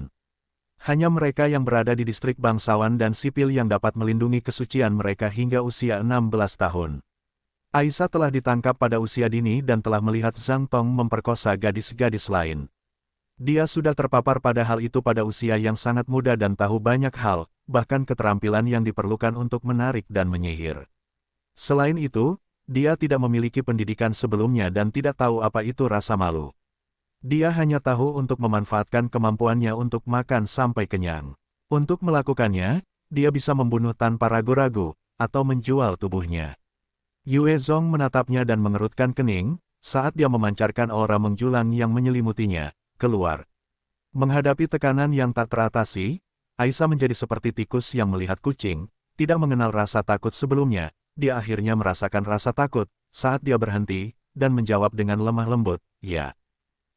Hanya mereka yang berada di distrik bangsawan dan sipil yang dapat melindungi kesucian mereka hingga usia 16 tahun. Aisyah telah ditangkap pada usia dini dan telah melihat Zhang Tong memperkosa gadis-gadis lain. Dia sudah terpapar pada hal itu pada usia yang sangat muda dan tahu banyak hal, bahkan keterampilan yang diperlukan untuk menarik dan menyihir. Selain itu, dia tidak memiliki pendidikan sebelumnya dan tidak tahu apa itu rasa malu. Dia hanya tahu untuk memanfaatkan kemampuannya untuk makan sampai kenyang. Untuk melakukannya, dia bisa membunuh tanpa ragu-ragu, atau menjual tubuhnya. Yue Zong menatapnya dan mengerutkan kening, saat dia memancarkan aura menjulang yang menyelimutinya, keluar. Menghadapi tekanan yang tak teratasi, Aisyah menjadi seperti tikus yang melihat kucing, tidak mengenal rasa takut sebelumnya, dia akhirnya merasakan rasa takut, saat dia berhenti, dan menjawab dengan lemah lembut, ya.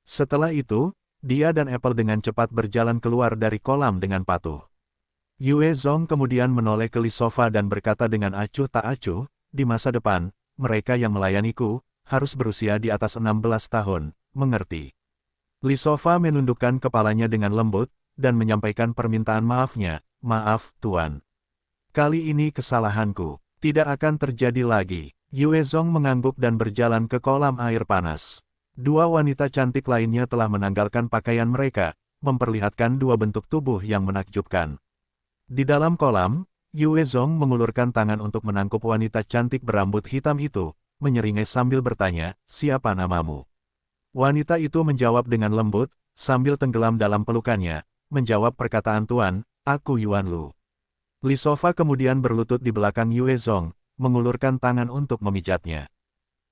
Setelah itu, dia dan Apple dengan cepat berjalan keluar dari kolam dengan patuh. Yue Zong kemudian menoleh ke Li Sofa dan berkata dengan acuh tak acuh, di masa depan, mereka yang melayaniku, harus berusia di atas 16 tahun, mengerti. Li Sofa menundukkan kepalanya dengan lembut, dan menyampaikan permintaan maafnya, maaf, Tuan. Kali ini kesalahanku, tidak akan terjadi lagi. Yue Zong mengangguk dan berjalan ke kolam air panas. Dua wanita cantik lainnya telah menanggalkan pakaian mereka, memperlihatkan dua bentuk tubuh yang menakjubkan. Di dalam kolam, Yue Zong mengulurkan tangan untuk menangkup wanita cantik berambut hitam itu, menyeringai sambil bertanya, siapa namamu? Wanita itu menjawab dengan lembut, sambil tenggelam dalam pelukannya, menjawab perkataan Tuan, aku Yuan Lu. Li Sofa kemudian berlutut di belakang Yue Zong, mengulurkan tangan untuk memijatnya.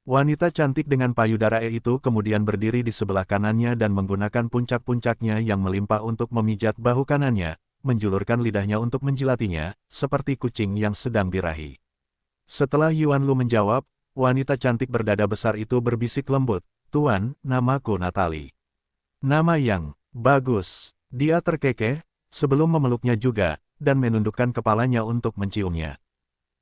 Wanita cantik dengan payudara itu kemudian berdiri di sebelah kanannya dan menggunakan puncak-puncaknya yang melimpah untuk memijat bahu kanannya, menjulurkan lidahnya untuk menjilatinya, seperti kucing yang sedang birahi. Setelah Yuan Lu menjawab, wanita cantik berdada besar itu berbisik lembut, Tuan, namaku Natali. Nama yang bagus. Dia terkekeh, sebelum memeluknya juga, dan menundukkan kepalanya untuk menciumnya.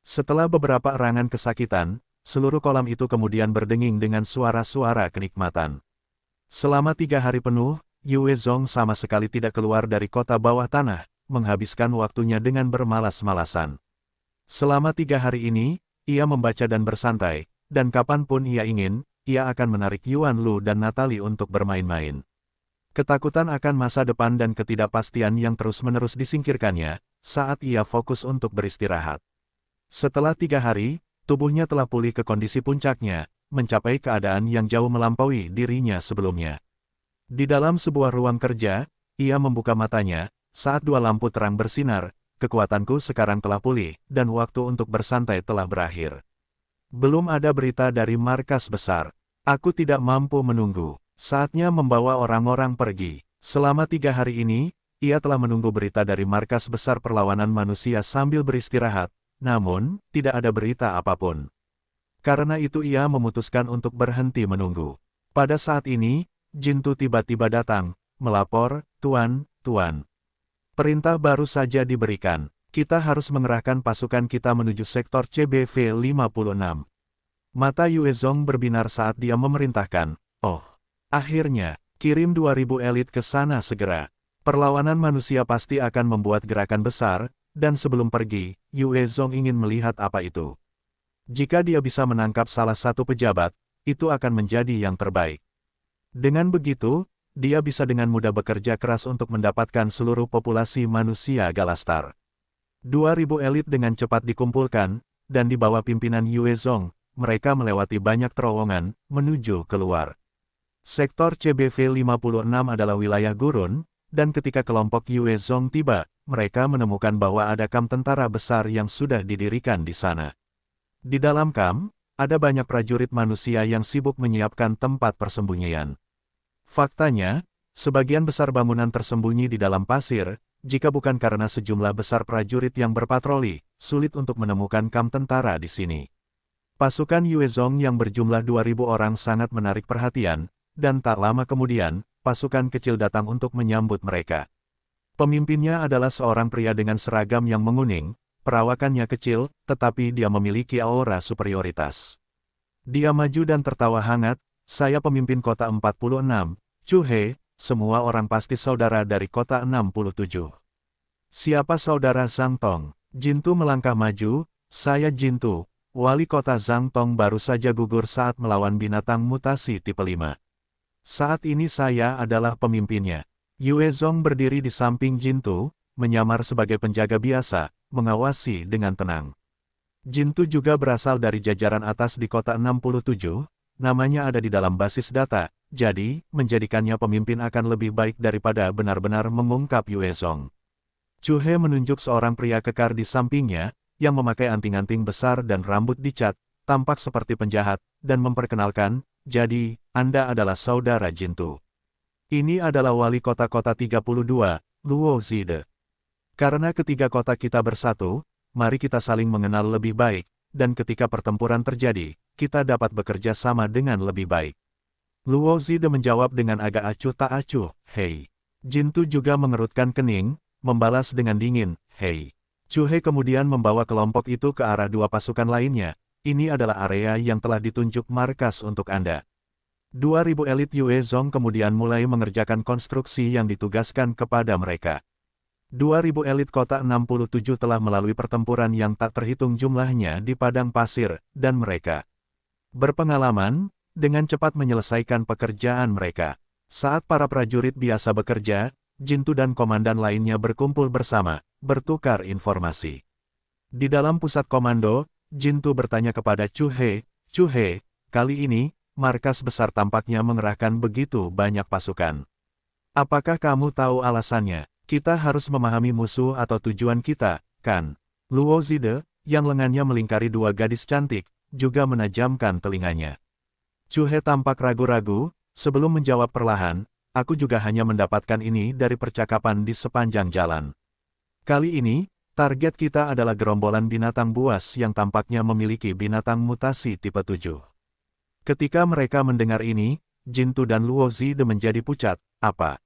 Setelah beberapa erangan kesakitan, seluruh kolam itu kemudian berdenging dengan suara-suara kenikmatan. Selama 3 hari penuh, Yue Zong sama sekali tidak keluar dari kota bawah tanah, menghabiskan waktunya dengan bermalas-malasan. Selama 3 hari ini, ia membaca dan bersantai, dan kapanpun ia ingin, ia akan menarik Yuan Lu dan Natali untuk bermain-main. Ketakutan akan masa depan dan ketidakpastian yang terus-menerus disingkirkannya, saat ia fokus untuk beristirahat. Setelah 3 hari, tubuhnya telah pulih ke kondisi puncaknya, mencapai keadaan yang jauh melampaui dirinya sebelumnya. Di dalam sebuah ruang kerja, ia membuka matanya, saat 2 lampu terang bersinar, kekuatanku sekarang telah pulih, dan waktu untuk bersantai telah berakhir. Belum ada berita dari markas besar. Aku tidak mampu menunggu. Saatnya membawa orang-orang pergi. Selama 3 hari ini, ia telah menunggu berita dari markas besar perlawanan manusia sambil beristirahat, namun, tidak ada berita apapun. Karena itu ia memutuskan untuk berhenti menunggu. Pada saat ini, Jintu tiba-tiba datang, melapor, Tuan. Perintah baru saja diberikan. Kita harus mengerahkan pasukan kita menuju sektor CBV 56. Mata Yue Zong berbinar saat dia memerintahkan, oh, akhirnya, kirim 2000 elit ke sana segera. Perlawanan manusia pasti akan membuat gerakan besar, dan sebelum pergi, Yue Zong ingin melihat apa itu. Jika dia bisa menangkap salah satu pejabat, itu akan menjadi yang terbaik. Dengan begitu, dia bisa dengan mudah bekerja keras untuk mendapatkan seluruh populasi manusia Galastar. 2000 elit dengan cepat dikumpulkan, dan di bawah pimpinan Yue Zong, mereka melewati banyak terowongan, menuju keluar. Sektor CBV 56 adalah wilayah gurun, dan ketika kelompok Yue Zong tiba, mereka menemukan bahwa ada kamp tentara besar yang sudah didirikan di sana. Di dalam kamp, ada banyak prajurit manusia yang sibuk menyiapkan tempat persembunyian. Faktanya, sebagian besar bangunan tersembunyi di dalam pasir, jika bukan karena sejumlah besar prajurit yang berpatroli, sulit untuk menemukan kamp tentara di sini. Pasukan Yuezong yang berjumlah 2.000 orang sangat menarik perhatian, dan tak lama kemudian, pasukan kecil datang untuk menyambut mereka. Pemimpinnya adalah seorang pria dengan seragam yang menguning, perawakannya kecil, tetapi dia memiliki aura superioritas. Dia maju dan tertawa hangat, "Saya pemimpin kota 46, Chu He, semua orang pasti saudara dari kota 67. Siapa saudara Zhang Tong?" Jintu melangkah maju, "Saya Jintu, wali kota Zhang Tong baru saja gugur saat melawan binatang mutasi tipe 5. Saat ini saya adalah pemimpinnya." Yuezong berdiri di samping Jintu, menyamar sebagai penjaga biasa, mengawasi dengan tenang. Jintu juga berasal dari jajaran atas di kota 67, namanya ada di dalam basis data, jadi, menjadikannya pemimpin akan lebih baik daripada benar-benar mengungkap Yuezong. Chu He menunjuk seorang pria kekar di sampingnya, yang memakai anting-anting besar dan rambut dicat, tampak seperti penjahat, dan memperkenalkan, "Jadi, Anda adalah saudara Jintu. Ini adalah wali kota-kota 32, Luo Zide. Karena ketiga kota kita bersatu, mari kita saling mengenal lebih baik, dan ketika pertempuran terjadi, kita dapat bekerja sama dengan lebih baik." Luo Zide menjawab dengan agak acuh tak acuh, "Hei." Jintu juga mengerutkan kening, membalas dengan dingin, "Hei." Chu He kemudian membawa kelompok itu ke arah dua pasukan lainnya. "Ini adalah area yang telah ditunjuk markas untuk Anda." 2.000 elit Yuezong kemudian mulai mengerjakan konstruksi yang ditugaskan kepada mereka. 2.000 elit kota 67 telah melalui pertempuran yang tak terhitung jumlahnya di padang pasir, dan mereka berpengalaman, dengan cepat menyelesaikan pekerjaan mereka. Saat para prajurit biasa bekerja, Jintu dan komandan lainnya berkumpul bersama, bertukar informasi. Di dalam pusat komando, Jintu bertanya kepada Chu He, "Chu He, kali ini, markas besar tampaknya mengerahkan begitu banyak pasukan. Apakah kamu tahu alasannya? Kita harus memahami musuh atau tujuan kita, kan?" Luo Zide, yang lengannya melingkari dua gadis cantik, juga menajamkan telinganya. Chu He tampak ragu-ragu, sebelum menjawab perlahan, "Aku juga hanya mendapatkan ini dari percakapan di sepanjang jalan. Kali ini, target kita adalah gerombolan binatang buas yang tampaknya memiliki binatang mutasi tipe 7. Ketika mereka mendengar ini, Jintu dan Luo Zide menjadi pucat. "Apa?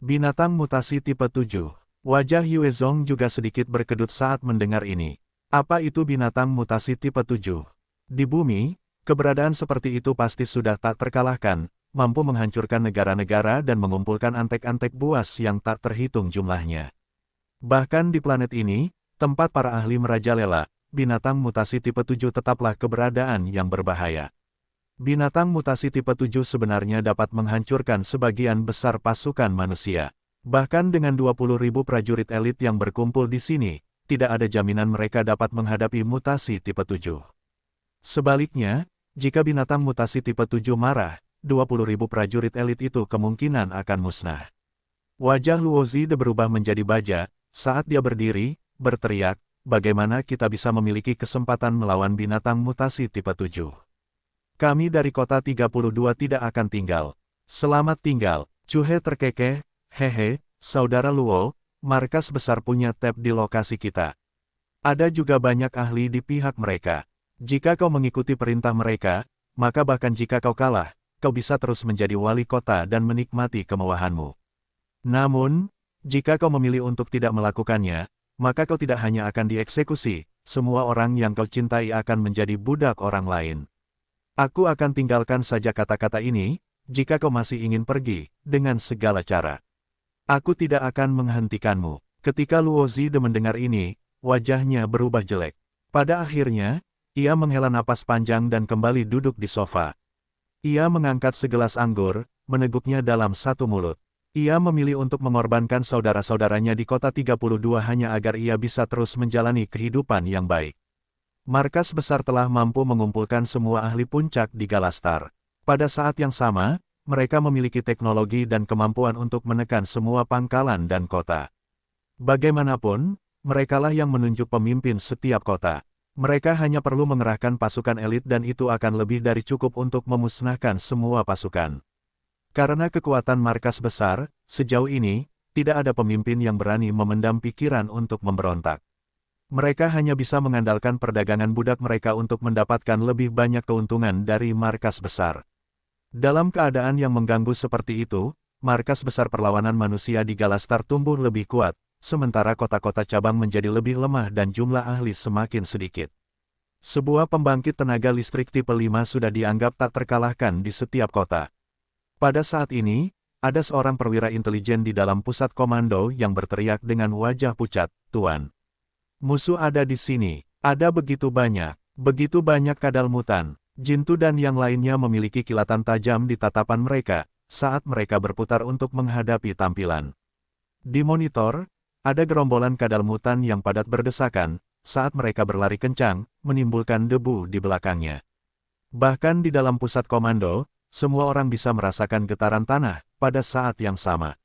Binatang mutasi tipe 7? Wajah Yuezong juga sedikit berkedut saat mendengar ini. "Apa itu binatang mutasi tipe 7? Di bumi, keberadaan seperti itu pasti sudah tak terkalahkan, mampu menghancurkan negara-negara dan mengumpulkan antek-antek buas yang tak terhitung jumlahnya. Bahkan di planet ini, tempat para ahli merajalela, binatang mutasi tipe 7 tetaplah keberadaan yang berbahaya. Binatang mutasi tipe 7 sebenarnya dapat menghancurkan sebagian besar pasukan manusia. Bahkan dengan 20.000 prajurit elit yang berkumpul di sini, tidak ada jaminan mereka dapat menghadapi mutasi tipe 7. Sebaliknya, jika binatang mutasi tipe 7 marah, 20.000 prajurit elit itu kemungkinan akan musnah." Wajah Luo Zide berubah menjadi baja, saat dia berdiri, berteriak, "Bagaimana kita bisa memiliki kesempatan melawan binatang mutasi tipe 7? Kami dari kota 32 tidak akan tinggal. Selamat tinggal." Chu He terkekeh, "Hehe, saudara Luo, markas besar punya tab di lokasi kita. Ada juga banyak ahli di pihak mereka. Jika kau mengikuti perintah mereka, maka bahkan jika kau kalah, kau bisa terus menjadi wali kota dan menikmati kemewahanmu. Namun, jika kau memilih untuk tidak melakukannya, maka kau tidak hanya akan dieksekusi, semua orang yang kau cintai akan menjadi budak orang lain. Aku akan tinggalkan saja kata-kata ini, jika kau masih ingin pergi, dengan segala cara. Aku tidak akan menghentikanmu." Ketika Luo Zide mendengar ini, wajahnya berubah jelek. Pada akhirnya, ia menghela napas panjang dan kembali duduk di sofa. Ia mengangkat segelas anggur, meneguknya dalam satu mulut. Ia memilih untuk mengorbankan saudara-saudaranya di kota 32 hanya agar ia bisa terus menjalani kehidupan yang baik. Markas besar telah mampu mengumpulkan semua ahli puncak di Galastar. Pada saat yang sama, mereka memiliki teknologi dan kemampuan untuk menekan semua pangkalan dan kota. Bagaimanapun, merekalah yang menunjuk pemimpin setiap kota. Mereka hanya perlu mengerahkan pasukan elit dan itu akan lebih dari cukup untuk memusnahkan semua pasukan. Karena kekuatan markas besar, sejauh ini, tidak ada pemimpin yang berani memendam pikiran untuk memberontak. Mereka hanya bisa mengandalkan perdagangan budak mereka untuk mendapatkan lebih banyak keuntungan dari markas besar. Dalam keadaan yang mengganggu seperti itu, markas besar perlawanan manusia di Galastar tumbuh lebih kuat, sementara kota-kota cabang menjadi lebih lemah dan jumlah ahli semakin sedikit. Sebuah pembangkit tenaga listrik tipe 5 sudah dianggap tak terkalahkan di setiap kota. Pada saat ini, ada seorang perwira intelijen di dalam pusat komando yang berteriak dengan wajah pucat, "Tuan, musuh ada di sini, ada begitu banyak kadal mutan." Jintu dan yang lainnya memiliki kilatan tajam di tatapan mereka, saat mereka berputar untuk menghadapi tampilan. Di monitor, ada gerombolan kadal mutan yang padat berdesakan, saat mereka berlari kencang, menimbulkan debu di belakangnya. Bahkan di dalam pusat komando, semua orang bisa merasakan getaran tanah pada saat yang sama.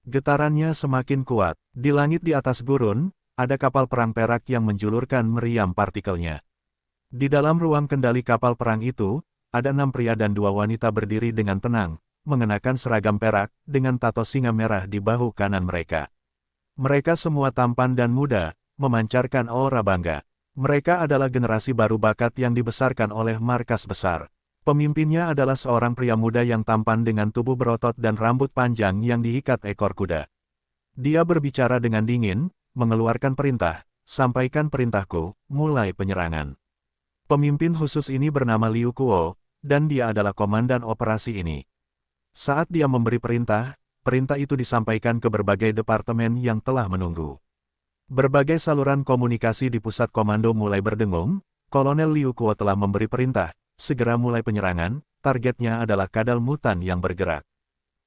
Getarannya semakin kuat. Di langit di atas gurun, ada kapal perang perak yang menjulurkan meriam partikelnya. Di dalam ruang kendali kapal perang itu, ada 6 pria dan 2 wanita berdiri dengan tenang, mengenakan seragam perak, dengan tato singa merah di bahu kanan mereka. Mereka semua tampan dan muda, memancarkan aura bangga. Mereka adalah generasi baru bakat yang dibesarkan oleh markas besar. Pemimpinnya adalah seorang pria muda yang tampan dengan tubuh berotot dan rambut panjang yang diikat ekor kuda. Dia berbicara dengan dingin, mengeluarkan perintah, "Sampaikan perintahku, mulai penyerangan." Pemimpin khusus ini bernama Liu Kuo, dan dia adalah komandan operasi ini. Saat dia memberi perintah, perintah itu disampaikan ke berbagai departemen yang telah menunggu. Berbagai saluran komunikasi di pusat komando mulai berdengung. Kolonel Liu Kuo telah memberi perintah, segera mulai penyerangan, targetnya adalah kadal mutan yang bergerak.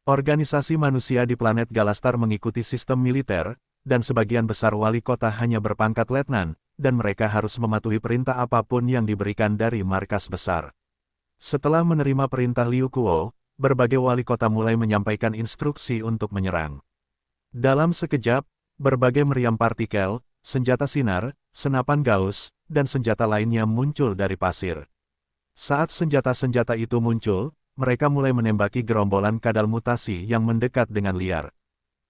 Organisasi manusia di planet Galastar mengikuti sistem militer, dan sebagian besar wali kota hanya berpangkat letnan, dan mereka harus mematuhi perintah apapun yang diberikan dari markas besar. Setelah menerima perintah Liu Kuo, berbagai wali kota mulai menyampaikan instruksi untuk menyerang. Dalam sekejap, berbagai meriam partikel, senjata sinar, senapan gaus, dan senjata lainnya muncul dari pasir. Saat senjata-senjata itu muncul, mereka mulai menembaki gerombolan kadal mutasi yang mendekat dengan liar.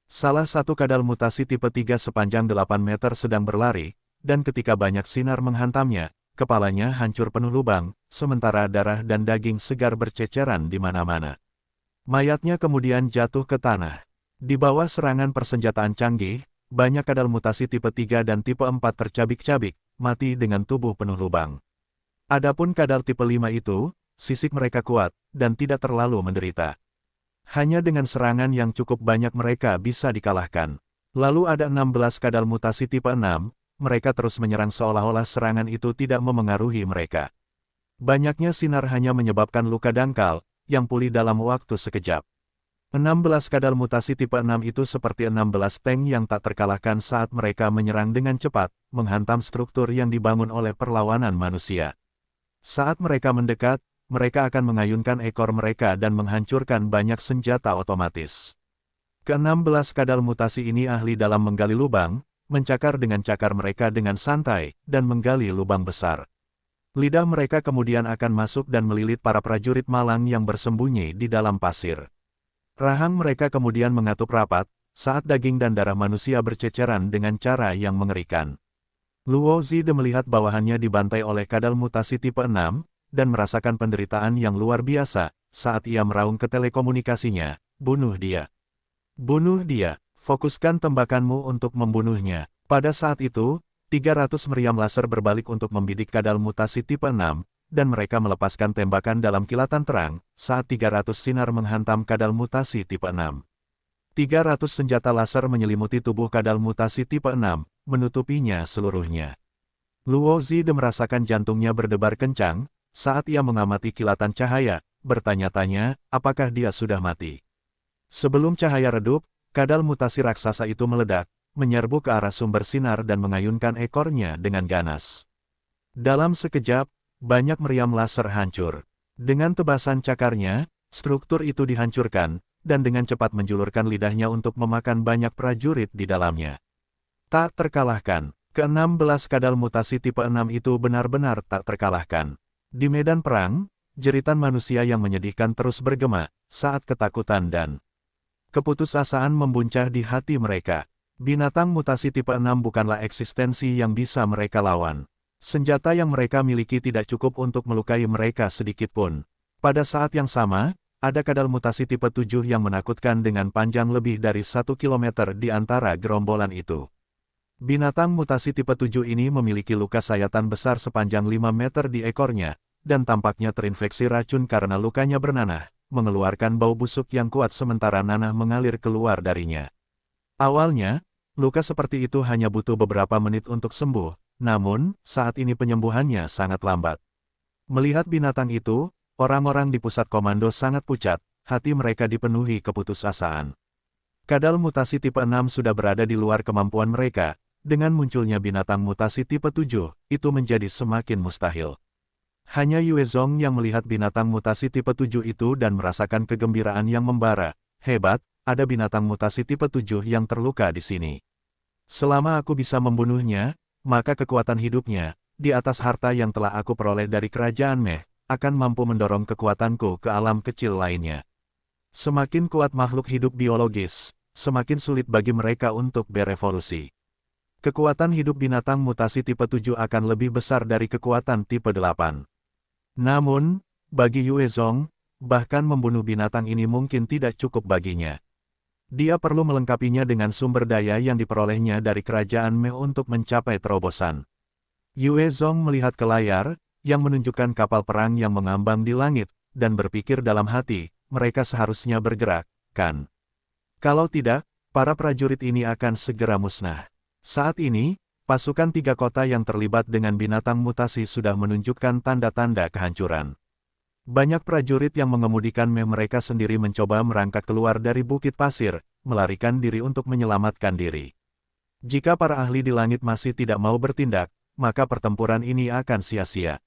Salah satu kadal mutasi tipe 3 sepanjang 8 meter sedang berlari, dan ketika banyak sinar menghantamnya, kepalanya hancur penuh lubang, sementara darah dan daging segar berceceran di mana-mana. Mayatnya kemudian jatuh ke tanah. Di bawah serangan persenjataan canggih, banyak kadal mutasi tipe 3 dan tipe 4 tercabik-cabik, mati dengan tubuh penuh lubang. Adapun kadal tipe 5 itu, sisik mereka kuat, dan tidak terlalu menderita. Hanya dengan serangan yang cukup banyak mereka bisa dikalahkan. Lalu ada 16 kadal mutasi tipe 6, mereka terus menyerang seolah-olah serangan itu tidak memengaruhi mereka. Banyaknya sinar hanya menyebabkan luka dangkal, yang pulih dalam waktu sekejap. 16 kadal mutasi tipe 6 itu seperti 16 tank yang tak terkalahkan saat mereka menyerang dengan cepat, menghantam struktur yang dibangun oleh perlawanan manusia. Saat mereka mendekat, mereka akan mengayunkan ekor mereka dan menghancurkan banyak senjata otomatis. Ke-16 kadal mutasi ini ahli dalam menggali lubang, mencakar dengan cakar mereka dengan santai, dan menggali lubang besar. Lidah mereka kemudian akan masuk dan melilit para prajurit malang yang bersembunyi di dalam pasir. Rahang mereka kemudian mengatup rapat, saat daging dan darah manusia berceceran dengan cara yang mengerikan. Luo Zide melihat bawahannya dibantai oleh kadal mutasi tipe 6, dan merasakan penderitaan yang luar biasa, saat ia meraung ke telekomunikasinya, "Bunuh dia. Bunuh dia, fokuskan tembakanmu untuk membunuhnya." Pada saat itu, 300 meriam laser berbalik untuk membidik kadal mutasi tipe 6, dan mereka melepaskan tembakan dalam kilatan terang, saat 300 sinar menghantam kadal mutasi tipe 6. 300 senjata laser menyelimuti tubuh kadal mutasi tipe 6, menutupinya seluruhnya. Luo Zide merasakan jantungnya berdebar kencang, saat ia mengamati kilatan cahaya, bertanya-tanya, apakah dia sudah mati. Sebelum cahaya redup, kadal mutasi raksasa itu meledak, menyerbu ke arah sumber sinar dan mengayunkan ekornya dengan ganas. Dalam sekejap, banyak meriam laser hancur. Dengan tebasan cakarnya, struktur itu dihancurkan, dan dengan cepat menjulurkan lidahnya untuk memakan banyak prajurit di dalamnya. Tak terkalahkan, ke-16 kadal mutasi tipe 6 itu benar-benar tak terkalahkan. Di medan perang, jeritan manusia yang menyedihkan terus bergema, saat ketakutan dan keputusasaan membuncah di hati mereka. Binatang mutasi tipe 6 bukanlah eksistensi yang bisa mereka lawan. Senjata yang mereka miliki tidak cukup untuk melukai mereka sedikitpun. Pada saat yang sama, ada kadal mutasi tipe 7 yang menakutkan dengan panjang lebih dari 1 kilometer di antara gerombolan itu. Binatang mutasi tipe 7 ini memiliki luka sayatan besar sepanjang 5 meter di ekornya, dan tampaknya terinfeksi racun karena lukanya bernanah, mengeluarkan bau busuk yang kuat sementara nanah mengalir keluar darinya. Awalnya, luka seperti itu hanya butuh beberapa menit untuk sembuh, namun, saat ini penyembuhannya sangat lambat. Melihat binatang itu, orang-orang di pusat komando sangat pucat, hati mereka dipenuhi keputusasaan. Kadal mutasi tipe 6 sudah berada di luar kemampuan mereka. Dengan munculnya binatang mutasi tipe 7, itu menjadi semakin mustahil. Hanya Yue Zong yang melihat binatang mutasi tipe 7 itu dan merasakan kegembiraan yang membara. Hebat, ada binatang mutasi tipe 7 yang terluka di sini. Selama aku bisa membunuhnya, maka kekuatan hidupnya, di atas harta yang telah aku peroleh dari kerajaan Meh, akan mampu mendorong kekuatanku ke alam kecil lainnya. Semakin kuat makhluk hidup biologis, semakin sulit bagi mereka untuk berevolusi. Kekuatan hidup binatang mutasi tipe 7 akan lebih besar dari kekuatan tipe 8. Namun, bagi Yue Zong, bahkan membunuh binatang ini mungkin tidak cukup baginya. Dia perlu melengkapinya dengan sumber daya yang diperolehnya dari kerajaan Meh untuk mencapai terobosan. Yue Zong melihat ke layar, yang menunjukkan kapal perang yang mengambang di langit, dan berpikir dalam hati, mereka seharusnya bergerak, kan? Kalau tidak, para prajurit ini akan segera musnah. Saat ini, pasukan 3 kota yang terlibat dengan binatang mutasi sudah menunjukkan tanda-tanda kehancuran. Banyak prajurit yang mengemudikan Meh mereka sendiri mencoba merangkak keluar dari bukit pasir, melarikan diri untuk menyelamatkan diri. Jika para ahli di langit masih tidak mau bertindak, maka pertempuran ini akan sia-sia.